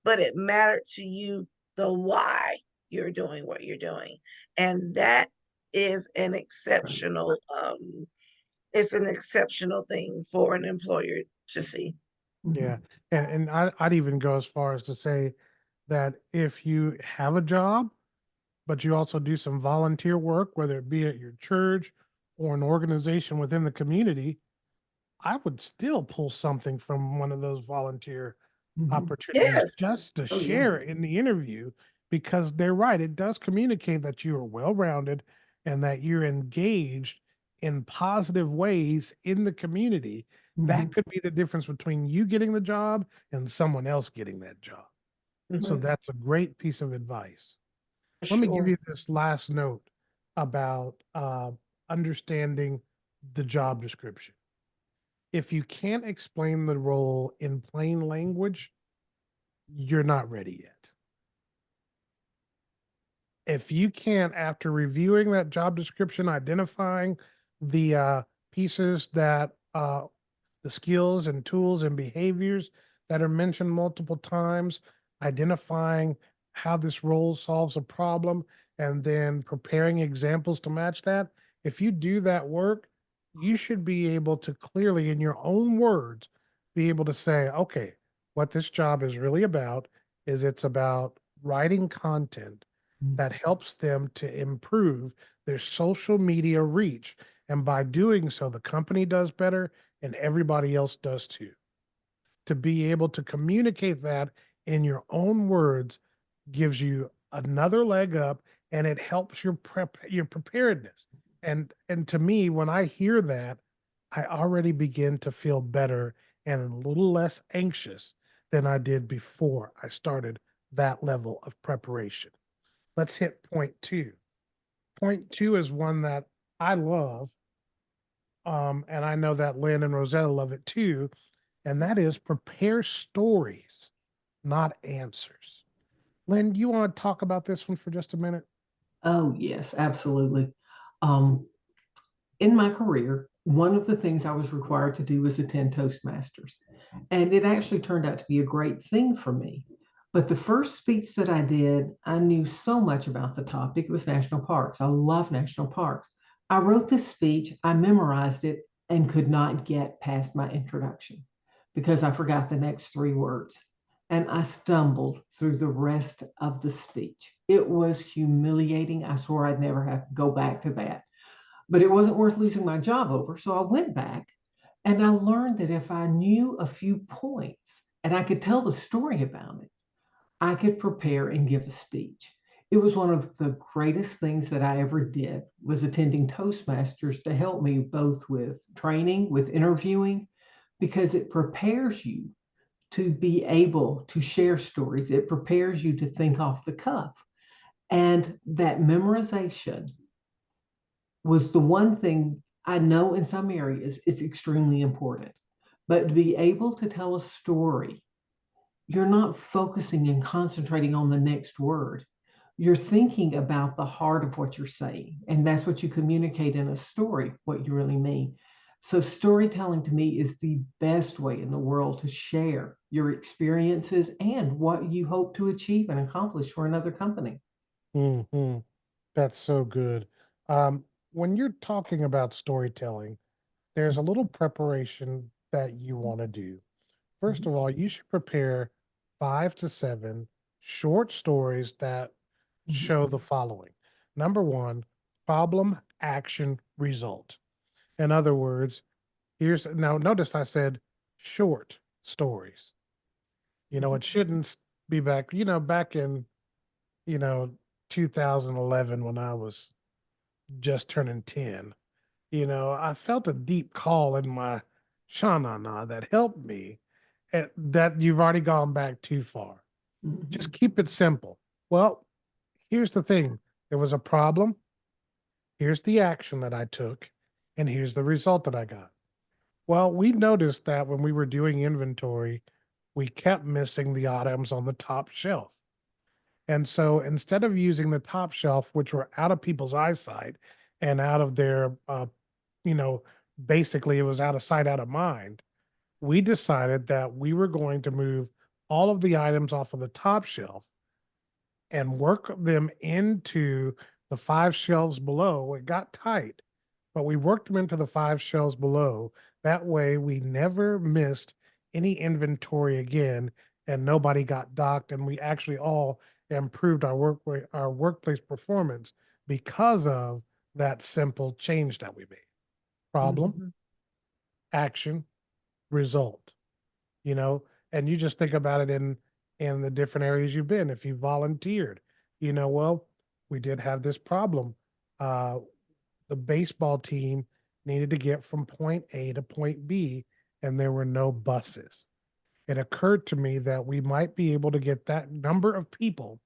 C: but it mattered to you the why you're doing what you're doing. And that is an exceptional it's an exceptional thing for an employer to see.
A: Yeah, and I'd even go as far as to say that if you have a job, but you also do some volunteer work, whether it be at your church or an organization within the community, I would still pull something from one of those volunteer
B: Mhm.
A: opportunities
C: Yes.
A: just to
B: Oh, yeah.
A: share in the interview because they're right. It does communicate that you are well rounded and that you're engaged in positive ways in the community. That
B: Mhm.
A: could be the difference between you getting the job and someone else getting that job. So
C: Mhm.
A: that's a great piece of advice.
C: For
A: Let me give
C: sure.
A: you this last note about understanding the job description. If you can't explain the role in plain language, you're not ready yet. If you can't, after reviewing that job description, identifying the pieces that the skills and tools and behaviors that are mentioned multiple times, identifying how this role solves a problem, and then preparing examples to match that. If you do that work, you should be able to clearly, in your own words, be able to say, okay, what this job is really about is it's about writing content
B: Mhm.
A: that helps them to improve their social media reach. And by doing so, the company does better and everybody else does too. To be able to communicate that in your own words gives you another leg up and it helps your preparedness. And to me, when I hear that, I already begin to feel better and a little less anxious than I did before I started that level of preparation. Let's hit point two. Point two is one that I love, and I know that Lynn and Rosetta love it too, and that is prepare stories, not answers. Lynn, you want to talk about this one for just a minute?
B: Oh, yes, absolutely. Um, in my career, one of the things I was required to do was attend Toastmasters. And it actually turned out to be a great thing for me. But the first speech that I did, I knew so much about the topic. It was national parks. I love national parks. I wrote this speech, I memorized it, and could not get past my introduction because I forgot the next three words. And I stumbled through the rest of the speech. It was humiliating. I swore I'd never have to go back to that. But it wasn't worth losing my job over. So I went back and I learned that if I knew a few points and I could tell the story about it, I could prepare and give a speech. It was one of the greatest things that I ever did was attending Toastmasters to help me both with training, with interviewing, because it prepares you to be able to share stories. It prepares you to think off the cuff. And that memorization was the one thing I know in some areas it's extremely important. But to be able to tell a story, you're not focusing and concentrating on the next word. You're thinking about the heart of what you're saying. And that's what you communicate in a story, what you really mean. So, storytelling to me is the best way in the world to share your experiences and what you hope to achieve and accomplish for another company.
A: Hmm. That's so good. When you're talking about storytelling, there's a little preparation that you want to do. First
B: Mhm.
A: of all, you should prepare 5 to 7 short stories that
B: Mhm.
A: show the following. Number one, problem, action, result. In other words, here's now notice I said short stories. You know, it shouldn't be back, back in, you know, 2011 when I was just turning 10. I felt a deep call in my shanana that helped me that you've already gone back too far. Just
B: Mhm.
A: keep it simple. Well, here's the thing. There was a problem. Here's the action that I took, and here's the result that I got. Well, we noticed that when we were doing inventory, we kept missing the items on the top shelf. And so instead of using the top shelf, which were out of people's eyesight and out of their, you know, basically it was out of sight, out of mind, we decided that we were going to move all of the items off of the top shelf and work them into the 5 shelves below. It got tight, but we worked them into the 5 shelves below. That way, we never missed any inventory again, and nobody got docked, and we actually all improved our workplace performance because of that simple change that we made. Problem,
C: Mhm.
A: action, result. you know and you just think about it in the different areas you've been. If you volunteered, well, we did have this problem. Uh the baseball team needed to get from point A to point B, and there were no buses. It occurred to me that we might be able to get that number of people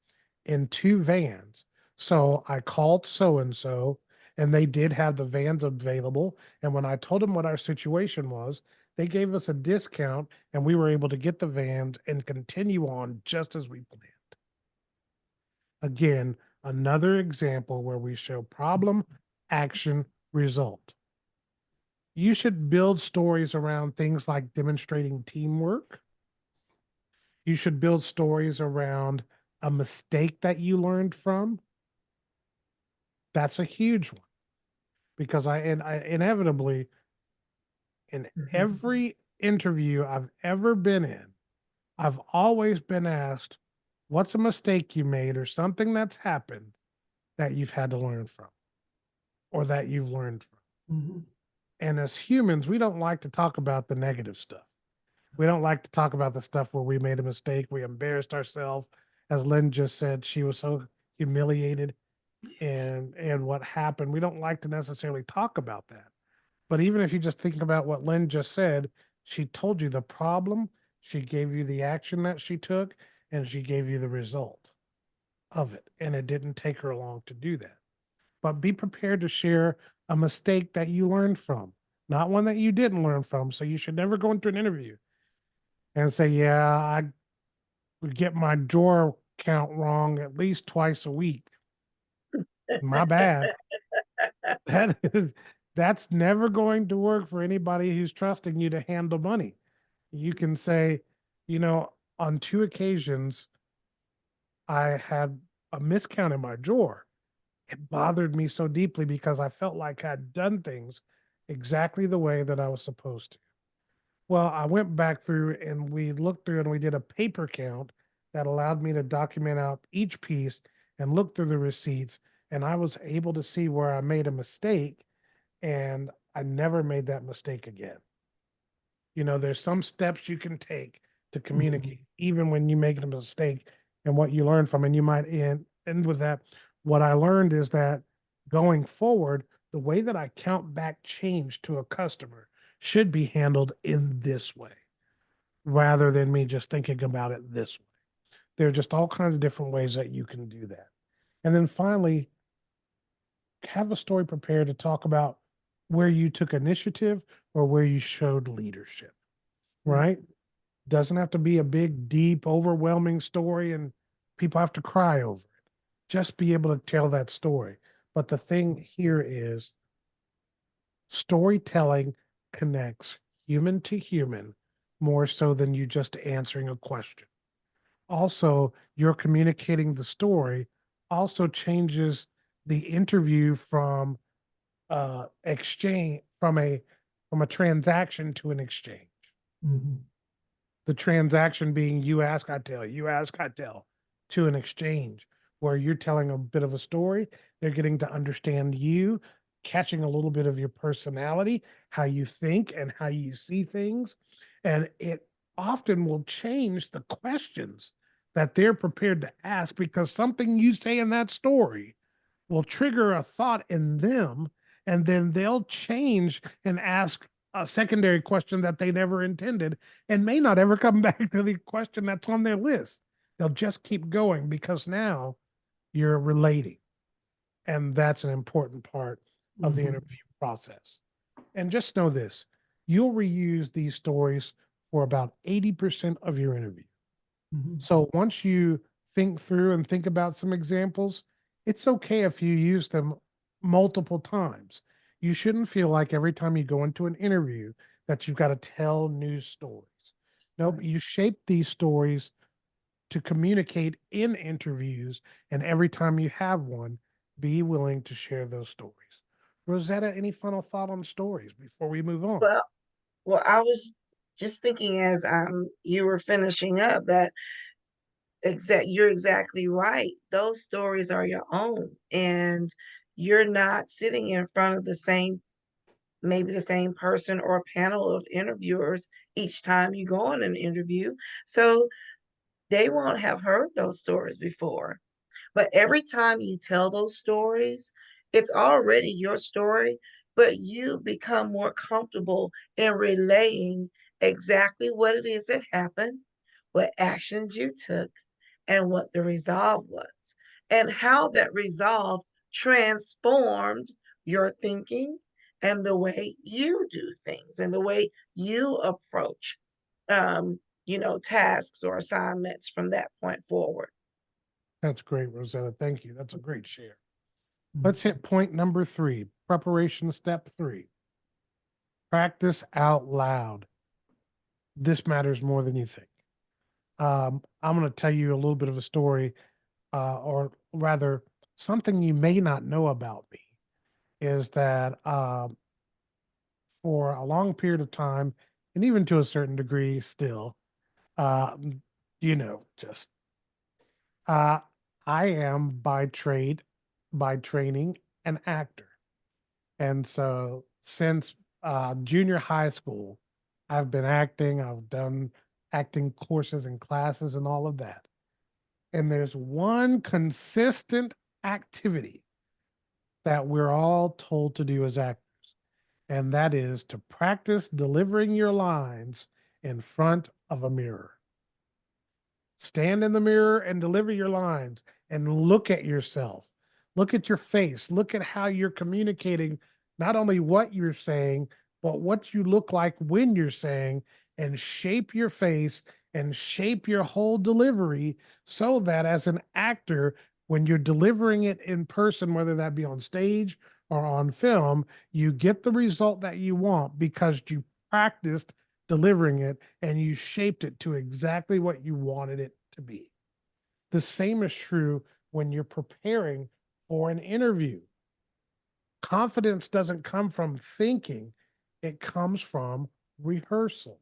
A: in 2 vans. So I called so and so, and they did have the vans available. And when I told them what our situation was, they gave us a discount, and we were able to get the vans and continue on just as we planned. Again, another example where we show problem, action, result. You should build stories around things like demonstrating teamwork. You should build stories around a mistake that you learned from. That's a huge one because I inevitably, in
C: Mhm.
A: every interview I've ever been in, I've always been asked, what's a mistake you made or something that's happened that you've had to learn from or that you've learned from.
B: Mhm.
A: And as humans, we don't like to talk about the negative stuff. We don't like to talk about the stuff where we made a mistake, we embarrassed ourselves. As Lynn just said, she was so humiliated and what happened. We don't like to necessarily talk about that. But even if you just think about what Lynn just said, she told you the problem, she gave you the action that she took, and she gave you the result of it. And it didn't take her long to do that. But be prepared to share a mistake that you learned from, not one that you didn't learn from. So you should never go into an interview and say, yeah, I would get my drawer count wrong at least twice a week. My bad. That is that's never going to work for anybody who's trusting you to handle money. You can say, on 2 occasions I had a miscount in my drawer. It bothered me so deeply because I felt like I'd done things exactly the way that I was supposed to. Well, I went back through and we looked through and we did a paper count that allowed me to document out each piece and look through the receipts. And I was able to see where I made a mistake, and I never made that mistake again. There's some steps you can take to
B: Mhm.
A: communicate, even when you make a mistake and what you learn from. And you might end with that. What I learned is that going forward, the way that I count back change to a customer should be handled in this way rather than me just thinking about it this way. There are just all kinds of different ways that you can do that. And then finally, have a story prepared to talk about where you took initiative or where you showed leadership,
C: Mhm.
A: right? Doesn't have to be a big, deep, overwhelming story and people have to cry over it. Just be able to tell that story. But the thing here is storytelling connects human to human more so than you just answering a question. Also, you're communicating the story also changes the interview from exchange from a transaction to an exchange.
B: Mhm.
A: The transaction being you ask, I tell, you ask, I tell, to an exchange where you're telling a bit of a story. They're getting to understand you, catching a little bit of your personality, how you think and how you see things. And it often will change the questions that they're prepared to ask, because something you say in that story will trigger a thought in them, and then they'll change and ask a secondary question that they never intended and may not ever come back to the question that's on their list. They'll just keep going because now you're relating. And that's an important part of the
B: Mhm.
A: interview process. And just know this, you'll reuse these stories for about 80% of your interview.
B: Mhm.
A: So once you think through and think about some examples, it's okay if you use them multiple times. You shouldn't feel like every time you go into an interview that you've got to tell new stories. Nope,
B: Right.
A: you shape these stories to communicate in interviews, and every time you have one, be willing to share those stories. Rosetta, any final thought on stories before we move on?
C: Well, I was just thinking as you were finishing up that you're exactly right. Those stories are your own, and you're not sitting in front of the same, maybe the same person or panel of interviewers each time you go on an interview. So they won't have heard those stories before. But every time you tell those stories, it's already your story, but you become more comfortable in relaying exactly what it is that happened, what actions you took, and what the resolve was, and how that resolve transformed your thinking and the way you do things and the way you approach tasks or assignments from that point forward.
A: That's great, Rosetta. Thank you. That's a great share.
B: Mhm.
A: Let's hit point number 3, preparation step 3. Practice out loud. This matters more than you think. I'm going to tell you a little bit of a story, or rather, something you may not know about me is that for a long period of time, and even to a certain degree still, uh, just uh, I am by trade, by training, an actor. And so since junior high school, I've been acting, I've done acting courses and classes and all of that. And there's one consistent activity that we're all told to do as actors, and that is to practice delivering your lines in front of a mirror. Stand in the mirror and deliver your lines and look at yourself. Look at your face. Look at how you're communicating, not only what you're saying, but what you look like when you're saying, and shape your face and shape your whole delivery so that as an actor, when you're delivering it in person, whether that be on stage or on film, you get the result that you want because you practiced delivering it and you shaped it to exactly what you wanted it to be. The same is true when you're preparing for an interview. Confidence doesn't come from thinking, it comes from rehearsal.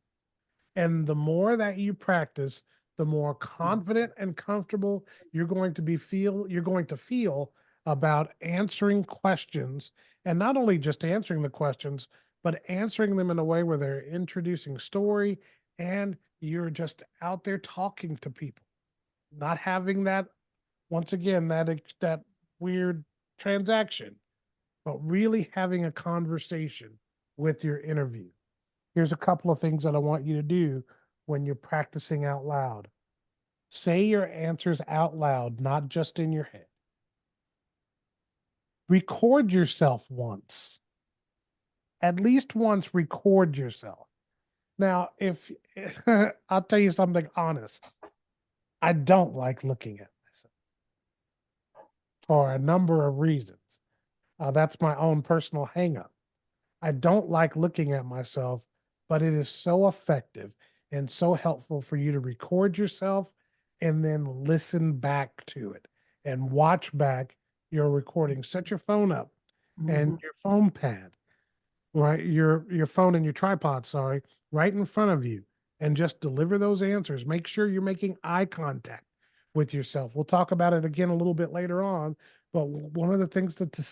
A: And the more that you practice, the more confident and comfortable you're going to feel about answering questions, and not only just answering the questions, but answering them in a way where they're introducing story and you're just out there talking to people, not having that, once again, that weird transaction, but really having a conversation with your interview. Here's a couple of things that I want you to do when you're practicing out loud. Say your answers out loud, not just in your head. Record yourself once. At least once, record yourself. Now, if I'll tell you something honest, I don't like looking at myself for a number of reasons. That's my own personal hangup. I don't like looking at myself, but it is so effective and so helpful for you to record yourself and then listen back to it and watch back your recording. Set your phone up and
B: Mhm.
A: your phone pad, right? Your phone and your tripod, sorry, right in front of you, and just deliver those answers. Make sure you're making eye contact with yourself. We'll talk about it again a little bit later on, but one of the things that the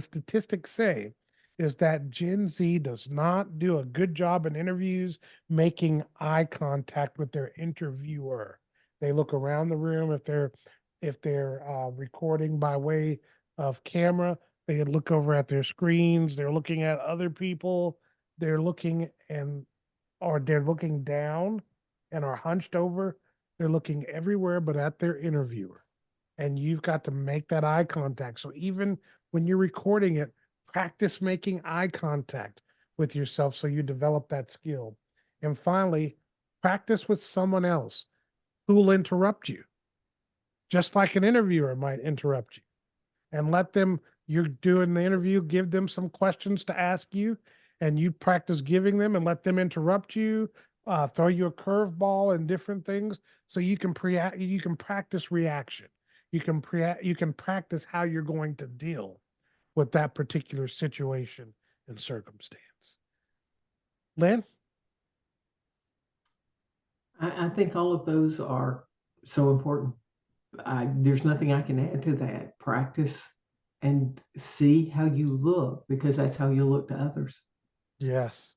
A: statistics say is that Gen Z does not do a good job in interviews making eye contact with their interviewer. They look around the room. If they're recording by way of camera, they look over at their screens. They're looking at other people. They're looking and or they're looking down and are hunched over. They're looking everywhere but at their interviewer. And you've got to make that eye contact. So even when you're recording it, practice making eye contact with yourself so you develop that skill. And finally, practice with someone else who will interrupt you, just like an interviewer might interrupt you, and let them, you're doing the interview, give them some questions to ask you, and you practice giving them and let them interrupt you, throw you a curveball and different things, so you can practice reaction. You can practice how you're going to deal with that particular situation and circumstance. Lynn?
B: I think all of those are so important. There's nothing I can add to that. Practice and see how you look, because that's how you look to others.
A: Yes.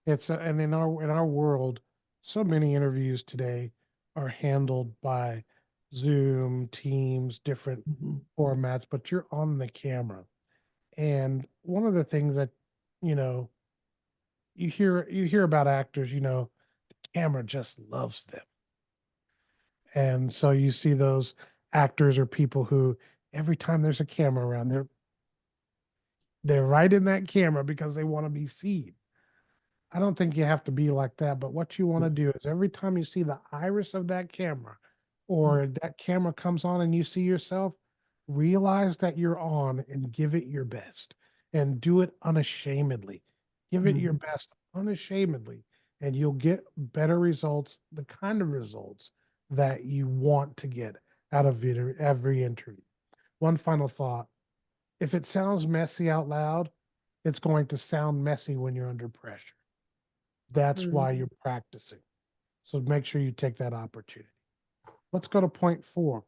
A: And in our world, so many interviews today are handled by Zoom, Teams, different
B: Mhm.
A: formats, but you're on the camera. And one of the things that, you know, you hear about actors, the camera just loves them. And so you see those actors or people who every time there's a camera around, they're right in that camera because they want to be seen. I don't think you have to be like that, but what you want to do is every time you see the iris of that camera or that camera comes on and you see yourself, realize that you're on and give it your best and do it unashamedly. Give it your
B: Mhm.
A: best unashamedly, and you'll get better results, the kind of results that you want to get out of every interview. One final thought: if it sounds messy out loud, it's going to sound messy when you're under pressure. That's
C: Mm.
A: why you're practicing. So make sure you take that opportunity. Let's go to point four,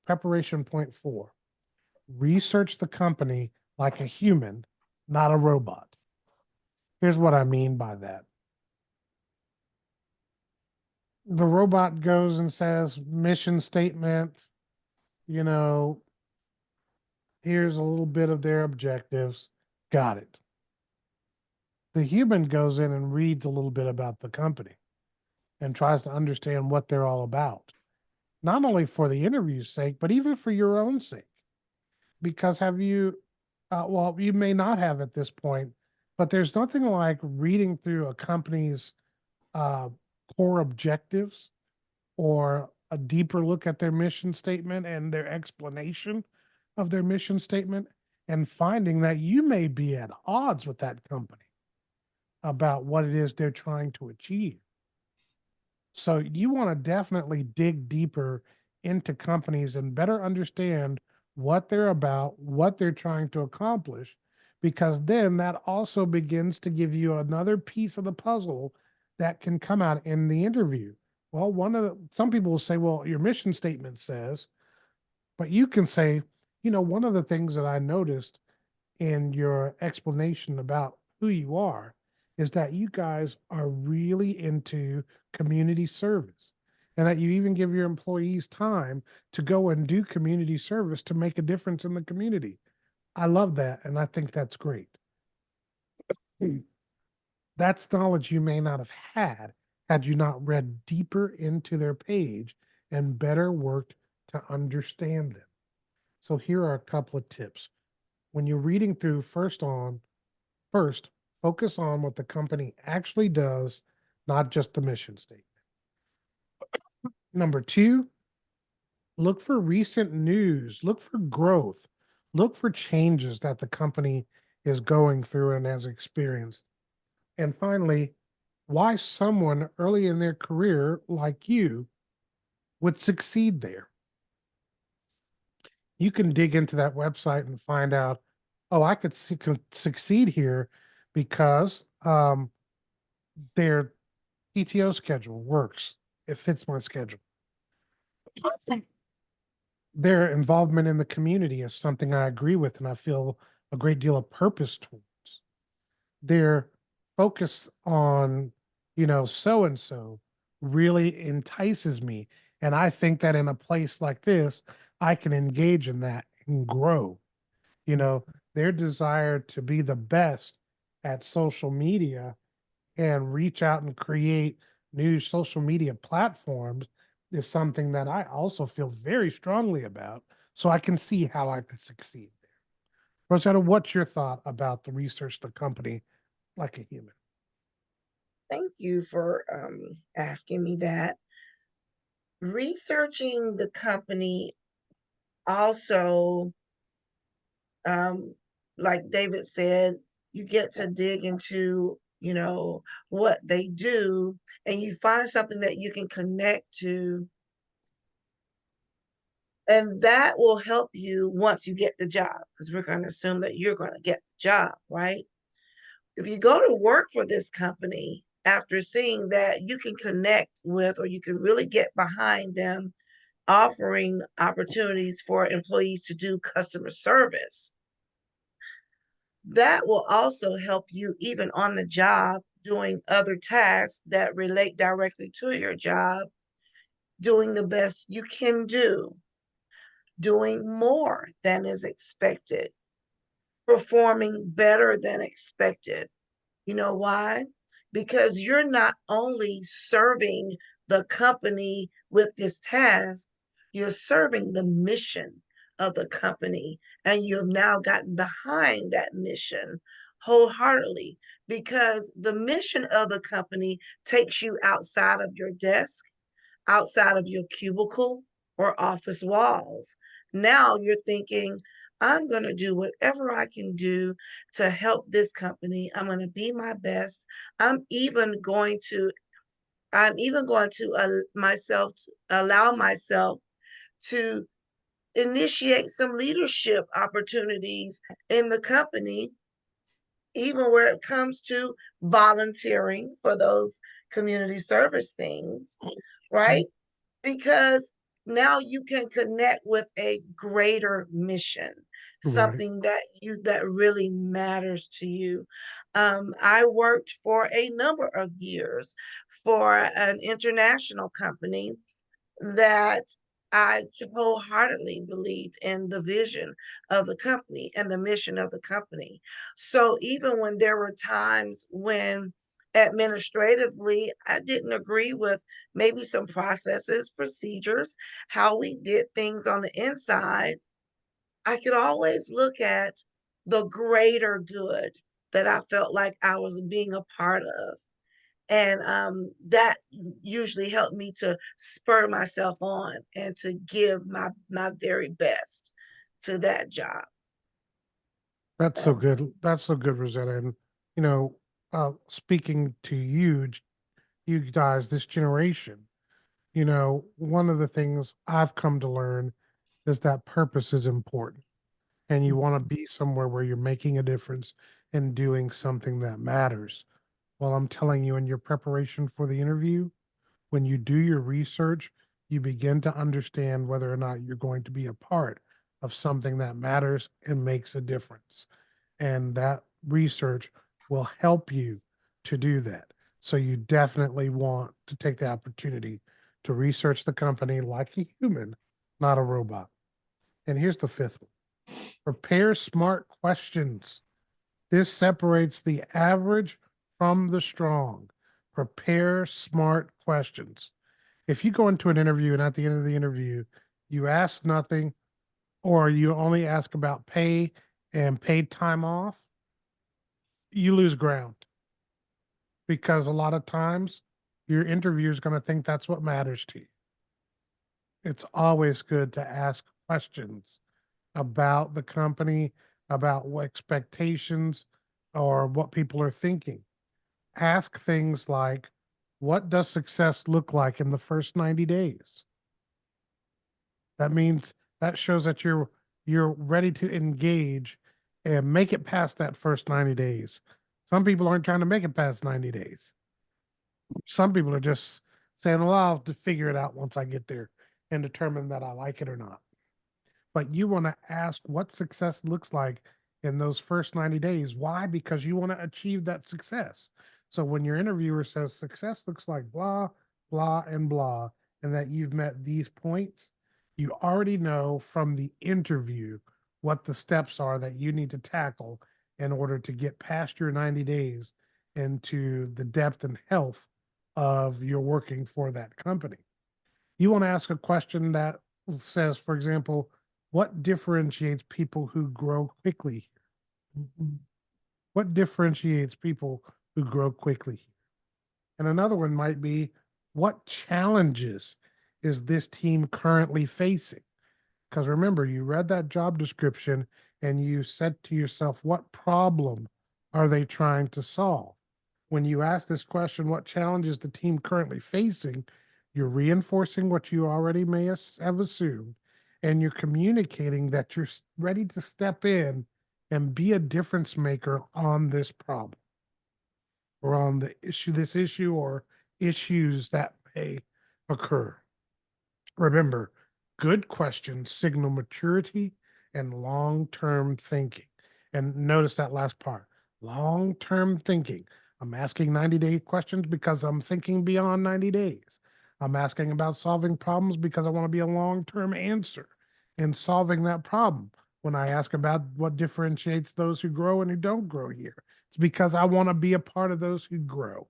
A: preparation point four. Research the company like a human, not a robot. Here's what I mean by that. The robot goes and says, mission statement, you know, here's a little bit of their objectives. Got it. The human goes in and reads a little bit about the company and tries to understand what they're all about, not only for the interview's sake, but even for your own sake. Because have you, well, you may not have at this point, but there's nothing like reading through a company's uh, core objectives or a deeper look at their mission statement and their explanation of their mission statement and finding that you may be at odds with that company about what it is they're trying to achieve. So you want to definitely dig deeper into companies and better understand what they're about, what they're trying to accomplish, because then that also begins to give you another piece of the puzzle that can come out in the interview. Well, some people will say, well, your mission statement says, but you can say, one of the things that I noticed in your explanation about who you are is that you guys are really into community service and that you even give your employees time to go and do community service to make a difference in the community. I love that. And I think that's great. That's knowledge you may not have had you not read deeper into their page and better worked to understand them. So here are a couple of tips. When you're reading through, first, focus on what the company actually does, not just the mission statement. Number two, look for recent news, look for growth, look for changes that the company is going through and has experienced. And finally, why someone early in their career like you would succeed there. You can dig into that website and find out, oh, could succeed here because their PTO schedule works. It fits my schedule. Their involvement in the community is something I agree with and I feel a great deal of purpose towards. Their focus on, so and so really entices me And I think that in a place like this, I can engage in that and grow. You know, their desire to be the best at social media and reach out and create new social media platforms is something that I also feel very strongly about. So I can see how I could succeed there. Rosetta, what's your thought about the research the company like a human?
C: Thank you for asking me that. Researching the company also, um, like David said, you get to dig into, what they do, and you find something that you can connect to, and that will help you once you get the job, because we're going to assume that you're going to get the job, right? If you go to work for this company after seeing that you can connect with, or you can really get behind them offering opportunities for employees to do customer service, that will also help you even on the job doing other tasks that relate directly to your job, doing the best you can do, doing more than is expected, performing better than expected. You know why? Because you're not only serving the company with this task, you're serving the mission of the company. And you've now gotten behind that mission wholeheartedly, because the mission of the company takes you outside of your desk, outside of your cubicle or office walls. Now you're thinking, I'm going to do whatever I can do to help this company. I'm going to be my best. I'm even going to I'm even going to allow myself to initiate some leadership opportunities in the company, even where it comes to volunteering for those community service things, right? Because now you can connect with a greater mission,
A: Right.
C: something that really matters to you. I worked for a number of years for an international company that I wholeheartedly believed in the vision of the company and the mission of the company. So even when there were times when administratively I didn't agree with maybe some processes, procedures, how we did things on the inside, I could always look at the greater good that I felt like I was being a part of. And that usually helped me to spur myself on and to give my very best to that job.
A: That's so
C: So
A: good. That's so good, Rosetta. And, you know, speaking to you, you guys, this generation, one of the things I've come to learn is that purpose is important. And you want to be somewhere where you're making a difference and doing something that matters. Well, I'm telling you, in your preparation for the interview, when you do your research, you begin to understand whether or not you're going to be a part of something that matters and makes a difference. And that research will help you to do that. So you definitely want to take the opportunity to research the company like a human, not a robot. And here's the fifth one: prepare smart questions. This separates the average from the strong. Prepare smart questions. If you go into an interview and at the end of the interview, you ask nothing, or you only ask about pay and paid time off, you lose ground, because a lot of times your interviewer is going to think that's what matters to you. It's always good to ask questions about the company, about what expectations or what people are thinking. Ask things like, what does success look like in the first 90 days? That means that shows that you're ready to engage and make it past that first 90 days. Some people aren't trying to make it past 90 days. Some people are just saying, well, I'll have to figure it out once I get there and determine that I like it or not. But you want to ask what success looks like in those first 90 days. Why? Because you want to achieve that success. So when your interviewer says success looks like blah, blah, and blah, and that you've met these points, you already know from the interview what the steps are that you need to tackle in order to get past your 90 days into the depth and health of your working for that company. You want to ask a question that says, for example, what differentiates people who grow quickly?
B: Mhm.
A: What differentiates people who grow quickly? And another one might be, what challenges is this team currently facing? Because remember, you read that job description and you said to yourself, what problem are they trying to solve? When you ask this question, what challenge is the team currently facing? You're reinforcing what you already may have assumed, and you're communicating that you're ready to step in and be a difference maker on this problem or on this issue or issues that may occur. Remember, good questions signal maturity and long term thinking. And notice that last part, long term thinking. I'm asking 90-day questions because I'm thinking beyond 90 days. I'm asking about solving problems because I want to be a long term answer in solving that problem. When I ask about what differentiates those who grow and who don't grow here, it's because I want to be a part of those who grow.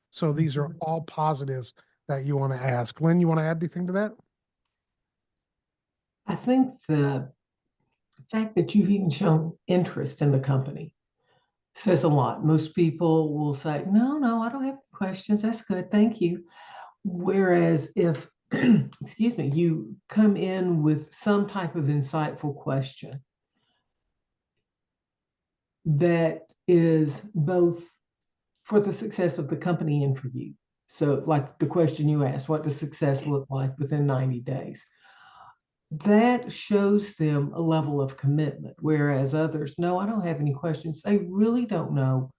A: So these are
B: Mhm.
A: all positives that you want to ask. Lynn, you want to add anything to that?
B: I think the fact that you've even shown interest in the company says a lot. Most people will say, no, no, I don't have questions. That's good. Thank you. Whereas if, excuse me, you come in with some type of insightful question that is both for the success of the company and for you. So, like the question you asked, what does success look like within 90 days? That shows them a level of commitment. Whereas others, no, I don't have any questions. They really don't know.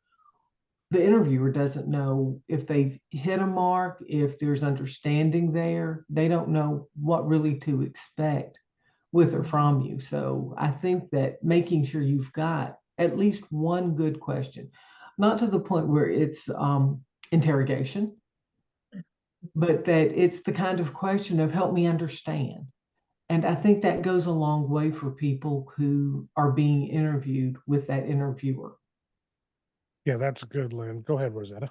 B: The interviewer doesn't know if they've hit a mark, if there's understanding there. They don't know what really to expect with or from you. So I think that making sure you've got at least one good question, not to the point where it's interrogation, but that it's the kind of question of help me understand. And I think that goes a long way for people who are being interviewed with that interviewer.
A: Yeah, that's good, Lynn. Go ahead, Rosetta.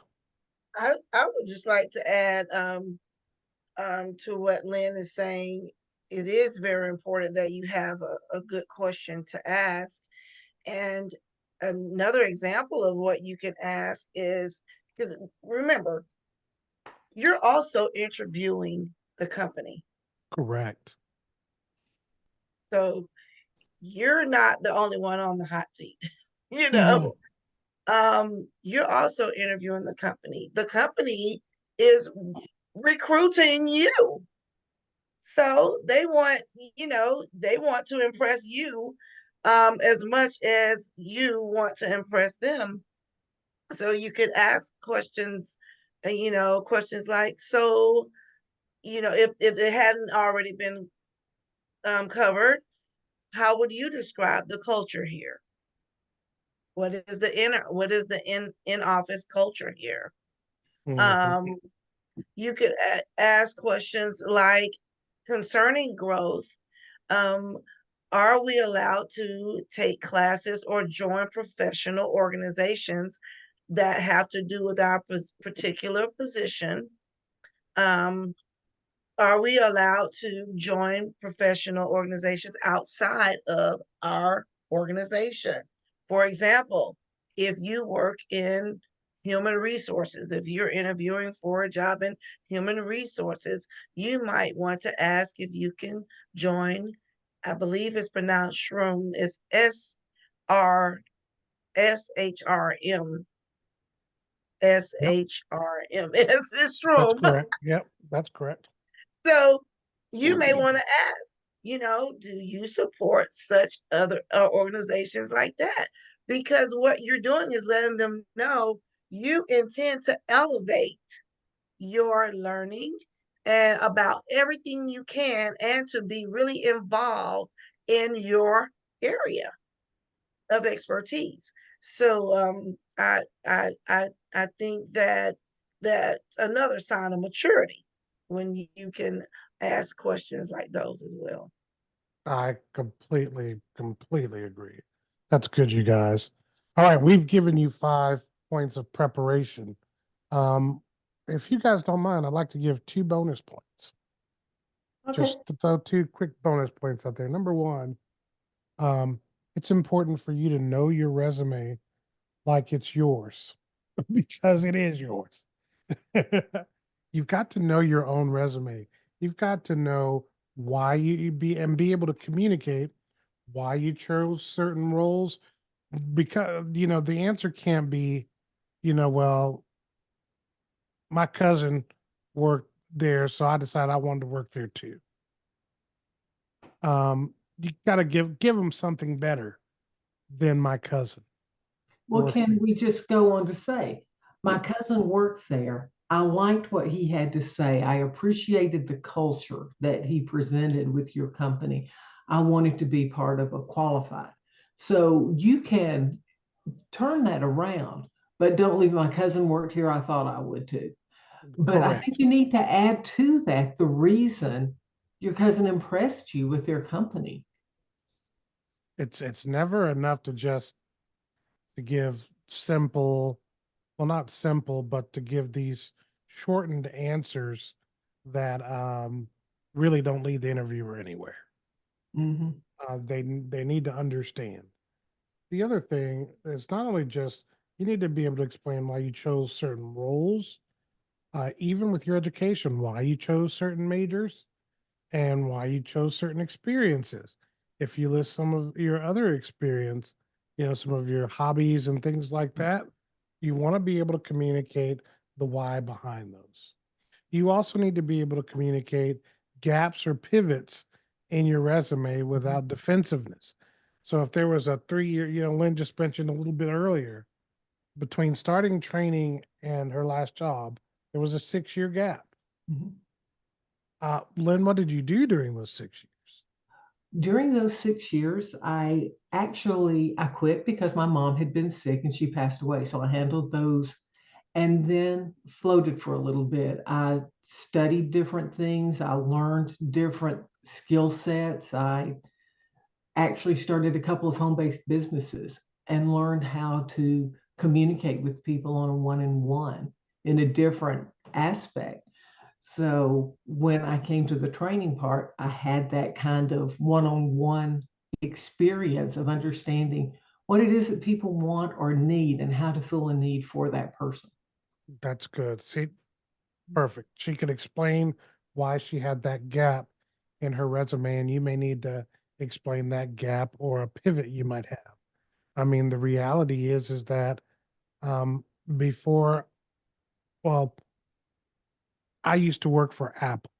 C: I would just like to add to what Lynn is saying. It is very important that you have a good question to ask. And another example of what you can ask is, because remember, you're also interviewing the company.
A: Correct.
C: So you're not the only one on the hot seat. you
A: Mhm.
C: know, you're also interviewing the company. The company is recruiting you. So they want to impress you as much as you want to impress them. So you could ask questions, questions like, so, if it hadn't already been covered, how would you describe the culture here? What is the in office culture here?
A: Mhm.
C: Um, you could ask questions like concerning growth. Um, are we allowed to take classes or join professional organizations that have to do with our particular position? Um, are we allowed to join professional organizations outside of our organization? For example, if you work in human resources, if you're interviewing for a job in human resources, you might want to ask if you can join, I believe it's pronounced shroom, it's SRSHRM.
A: Yep,
C: SHRM. It's
A: that's
C: shroom.
A: correct. Yep, that's correct.
C: So you may want to ask, do you support such other organizations like that? Because what you're doing is letting them know you intend to elevate your learning and about everything you can and to be really involved in your area of expertise. So I think that that's another sign of maturity when you can ask questions like those as well.
A: I completely agree. That's good, you guys. All right, we've given you 5 points of preparation. Um, if you guys don't mind, I'd like to give 2 bonus points.
B: Okay.
A: Just to throw 2 quick bonus points out there. Number one, um, it's important for you to know your resume like it's yours because it is yours. You've got to know your own resume. You've got to know why you be able to communicate why you chose certain roles because the answer can't be, well, my cousin worked there, so I decided I wanted to work there too. You got to give them something better than my cousin
B: Well,
A: worked
B: can
A: there.
B: we just go on to say, my cousin worked there. I liked what he had to say. I appreciated the culture that he presented with your company. I wanted to be part of a qualified. So you can turn that around, but don't leave my cousin worked here. I thought I would too. But I think
A: Correct.
B: you need to add to that the reason your cousin impressed you with their company.
A: It's never enough to just to give simple, well, not simple, but to give these shortened answers that really don't lead the interviewer anywhere.
B: Mhm.
A: They need to understand. The other thing is not only just you need to be able to explain why you chose certain roles, even with your education, why you chose certain majors and why you chose certain experiences. If you list some of your other experience, some of your hobbies and things like that, you want to be able to communicate the why behind those. You also need to be able to communicate gaps or pivots in your resume
B: Mhm.
A: without defensiveness. So if there was a 3 year, Lynn just mentioned a little bit earlier, between starting training and her last job, there was a 6 year gap.
B: Mhm.
A: Lynn, what did you do during those 6 years?
B: During those 6 years, I quit because my mom had been sick and she passed away. So I handled those and then floated for a little bit. I studied different things. I learned different skill sets. I actually started a couple of home-based businesses and learned how to communicate with people on a one-on-one in a different aspect. So when I came to the training part, I had that kind of one-on-one experience of understanding what it is that people want or need and how to fill a need for that person.
A: That's good. See, perfect. She could explain why she had that gap in her resume, and you may need to explain that gap or a pivot you might have. I mean, the reality is that um, before, well, I used to work for Apple,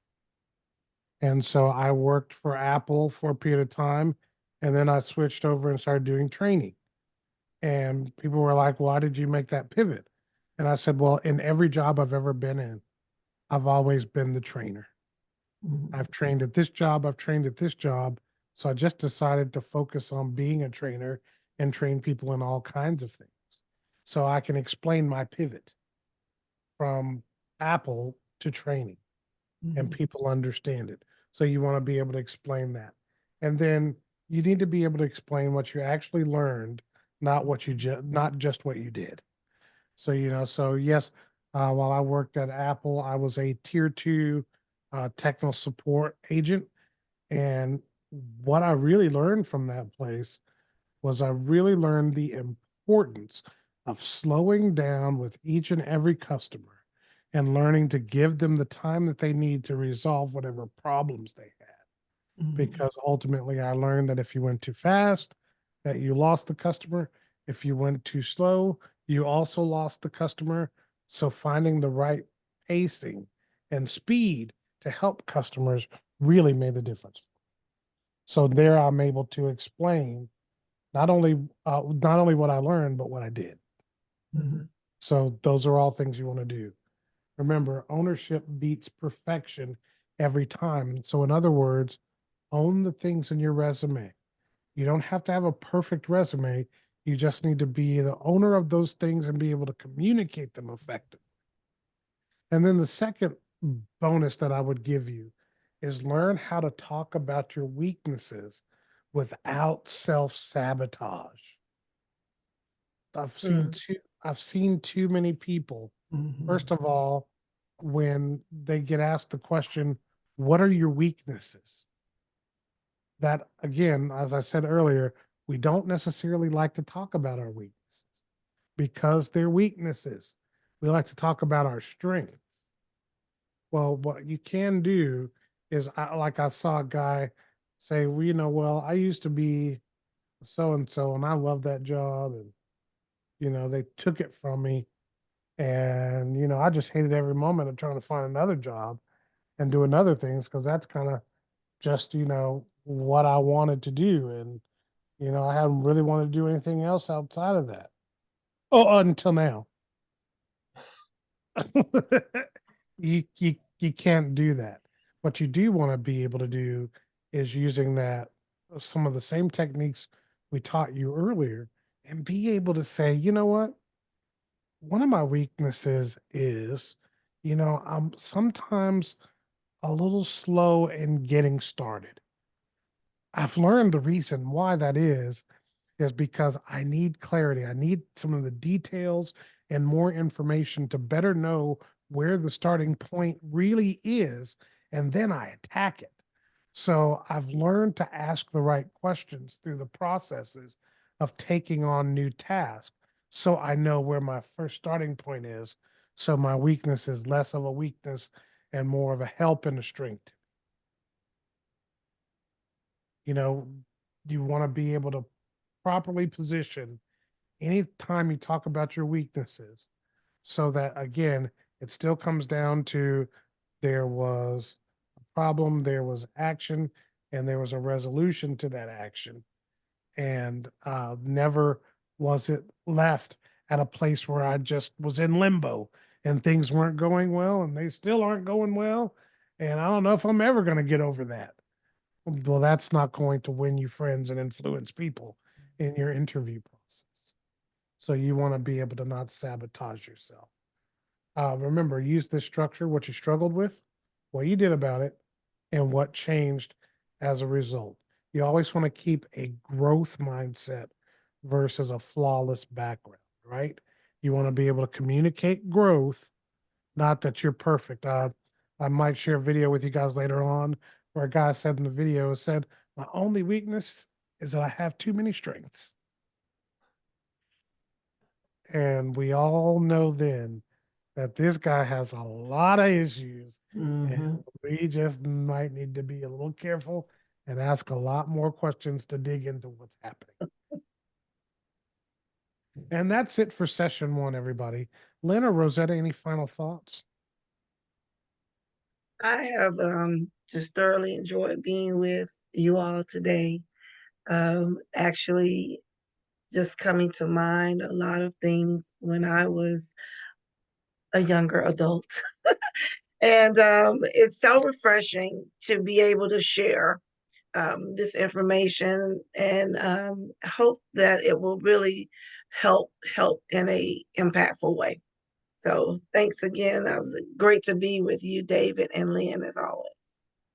A: and so I worked for Apple for a period of time, and then I switched over and started doing training. And people were like, "Why did you make that pivot?" And I said, "Well, in every job I've ever been in, I've always been the trainer.
B: Mhm.
A: I've trained at this job, I've trained at this job. So I just decided to focus on being a trainer and train people in all kinds of things. So I can explain my pivot from Apple to training and
B: Mhm.
A: people understand it. So you want to be able to explain that. And then you need to be able to explain what you actually learned, not just what you did. So, so yes, while I worked at Apple, I was a tier 2 technical support agent. And what I really learned from that place was I really learned the importance of slowing down with each and every customer and learning to give them the time that they need to resolve whatever problems they had.
B: Mhm.
A: Because ultimately, I learned that if you went too fast, that you lost the customer. If you went too slow, you also lost the customer. So finding the right pacing and speed to help customers really made the difference. So there I'm able to explain not only what I learned, but what I did.
B: Mhm.
A: So those are all things you want to do. Remember, ownership beats perfection every time. So in other words, own the things in your resume. You don't have to have a perfect resume. You just need to be the owner of those things and be able to communicate them effectively. And then the second bonus that I would give you is learn how to talk about your weaknesses without self-sabotage. I've seen
C: Mm,
A: too I've seen too many people.
B: Mhm.
A: First of all, when they get asked the question, what are your weaknesses? That again, as I said earlier, we don't necessarily like to talk about our weaknesses because they're weaknesses. We like to talk about our strengths. Well, what you can do is, like I saw a guy say, well, well, I used to be so and so, and I love that job, and they took it from me, and I just hated every moment of trying to find another job and doing other things because that's kind of just what I wanted to do, and I hadn't really wanted to do anything else outside of that. Oh, until now. You can't do that. What you do want to be able to do is using that some of the same techniques we taught you earlier and be able to say, you know what? One of my weaknesses is, I'm sometimes a little slow in getting started. I've learned the reason why that is because I need clarity. I need some of the details and more information to better know where the starting point really is, and then I attack it. So I've learned to ask the right questions through the processes of taking on new tasks. So I know where my first starting point is. So my weakness is less of a weakness and more of a help and a strength. You know, you want to be able to properly position anytime you talk about your weaknesses so that again it still comes down to there was a problem, there was action, and there was a resolution to that action, and never was it left at a place where I just was in limbo and things weren't going well and they still aren't going well, and I don't know if I'm ever going to get over that. Well, that's not going to win you friends and influence people in your interview process. So you want to be able to not sabotage yourself. Remember, use this structure, what you struggled with, what you did about it, and what changed as a result. You always want to keep a growth mindset versus a flawless background, right? You want to be able to communicate growth, not that you're perfect. I might share a video with you guys later on where a guy said in the video, said, my only weakness is that I have too many strengths. And we all know then that this guy has a lot of issues, and
B: Mhm.
A: we just might need to be a little careful and ask a lot more questions to dig into what's happening. And that's it for session one, everybody. Lynn or Rosetta, any final thoughts?
C: I have just thoroughly enjoyed being with you all today. Actually, just coming to mind a lot of things when I was a younger adult. And it's so refreshing to be able to share this information and hope that it will really help in a impactful way. So thanks again. It was great to be with you, David and Lynn, as always.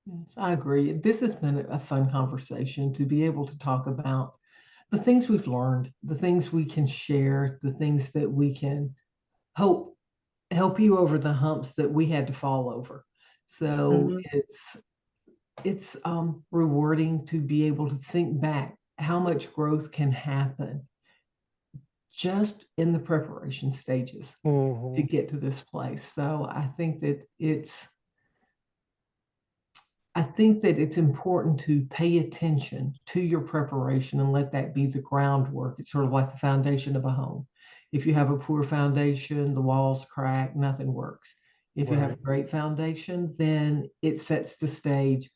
B: Yes, I agree. This has been a fun conversation to be able to talk about the things we've learned, the things we can share, the things that we can hope help you over the humps that we had to fall over. So
C: Mhm.
B: it's rewarding to be able to think back how much growth can happen just in the preparation stages to
A: Mm-hmm.
B: get to this place. So I think that it's important to pay attention to your preparation and let that be the groundwork. It's sort of like the foundation of a home. If you have a poor foundation, the walls crack, nothing works. If you have
A: Right.
B: a great foundation, then it sets the stage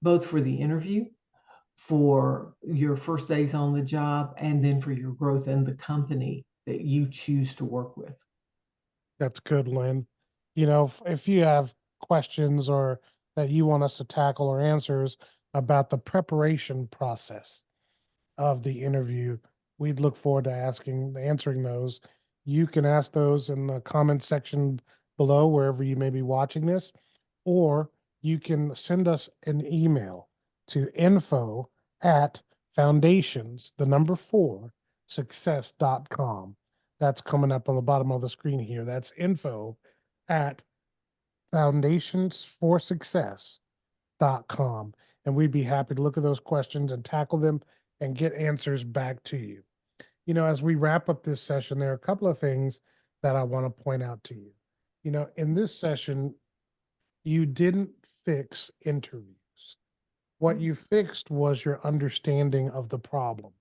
B: both for the interview, for your first days on the job, and then for your growth in the company that you choose to work with.
A: That's good, Lynn. If you have questions or that you want us to tackle or answers about the preparation process of the interview, we'd look forward to answering those. You can ask those in the comment section below, wherever you may be watching this, or you can send us an email to info@foundations, the number 4, success.com. That's coming up on the bottom of the screen here. That's info@ foundationsforsuccess.com. And we'd be happy to look at those questions and tackle them and get answers back to you. As we wrap up this session, there are a couple of things that I want to point out to you. In this session, you didn't fix interviews. What you fixed was your understanding of the problem.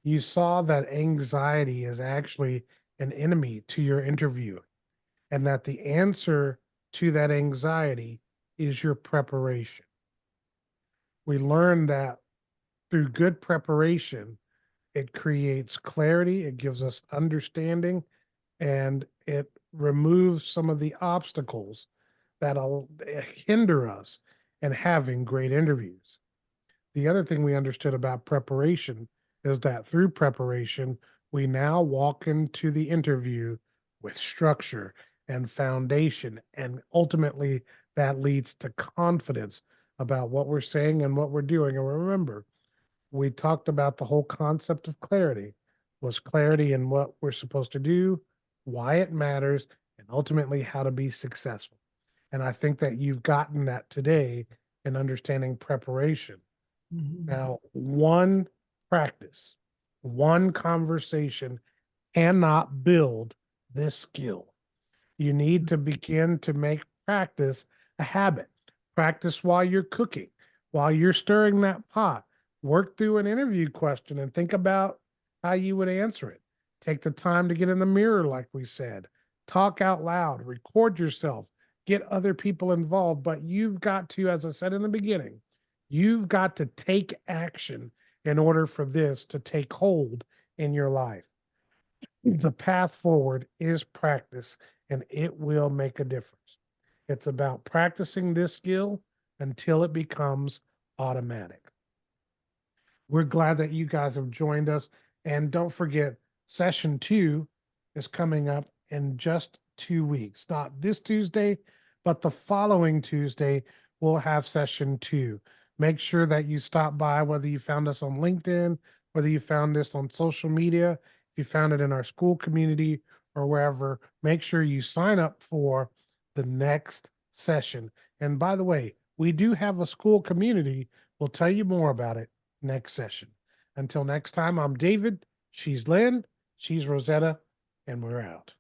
A: You saw that anxiety is actually an enemy to your interview, and that the answer to that anxiety is your preparation. We learned that through good preparation, it creates clarity, it gives us understanding, and it removes some of the obstacles that'll hinder us in having great interviews. The other thing we understood about preparation is that through preparation, we now walk into the interview with structure and foundation, and ultimately that leads to confidence about what we're saying and what we're doing. And remember, we talked about the whole concept of clarity was clarity in what we're supposed to do, why it matters, and ultimately how to be successful. And I think that you've gotten that today in understanding preparation.
B: Mhm.
A: Now, one practice, one conversation cannot build this skill. You need to begin to make practice a habit. Practice while you're cooking, while you're stirring that pot. Work through an interview question and think about how you would answer it. Take the time to get in the mirror, like we said. Talk out loud, record yourself, get other people involved. But you've got to, as I said in the beginning, you've got to take action in order for this to take hold in your life. The path forward is practice, and it will make a difference. It's about practicing this skill until it becomes automatic. We're glad that you guys have joined us. And don't forget, session 2 is coming up in just 2 weeks. Not this Tuesday, but the following Tuesday, we'll have session 2. Make sure that you stop by, whether you found us on LinkedIn, whether you found this on social media, if you found it in our school community or wherever. Make sure you sign up for the next session. And by the way, we do have a school community. We'll tell you more about it next session. Until next time, I'm David. She's Lynn. She's Rosetta. And we're out.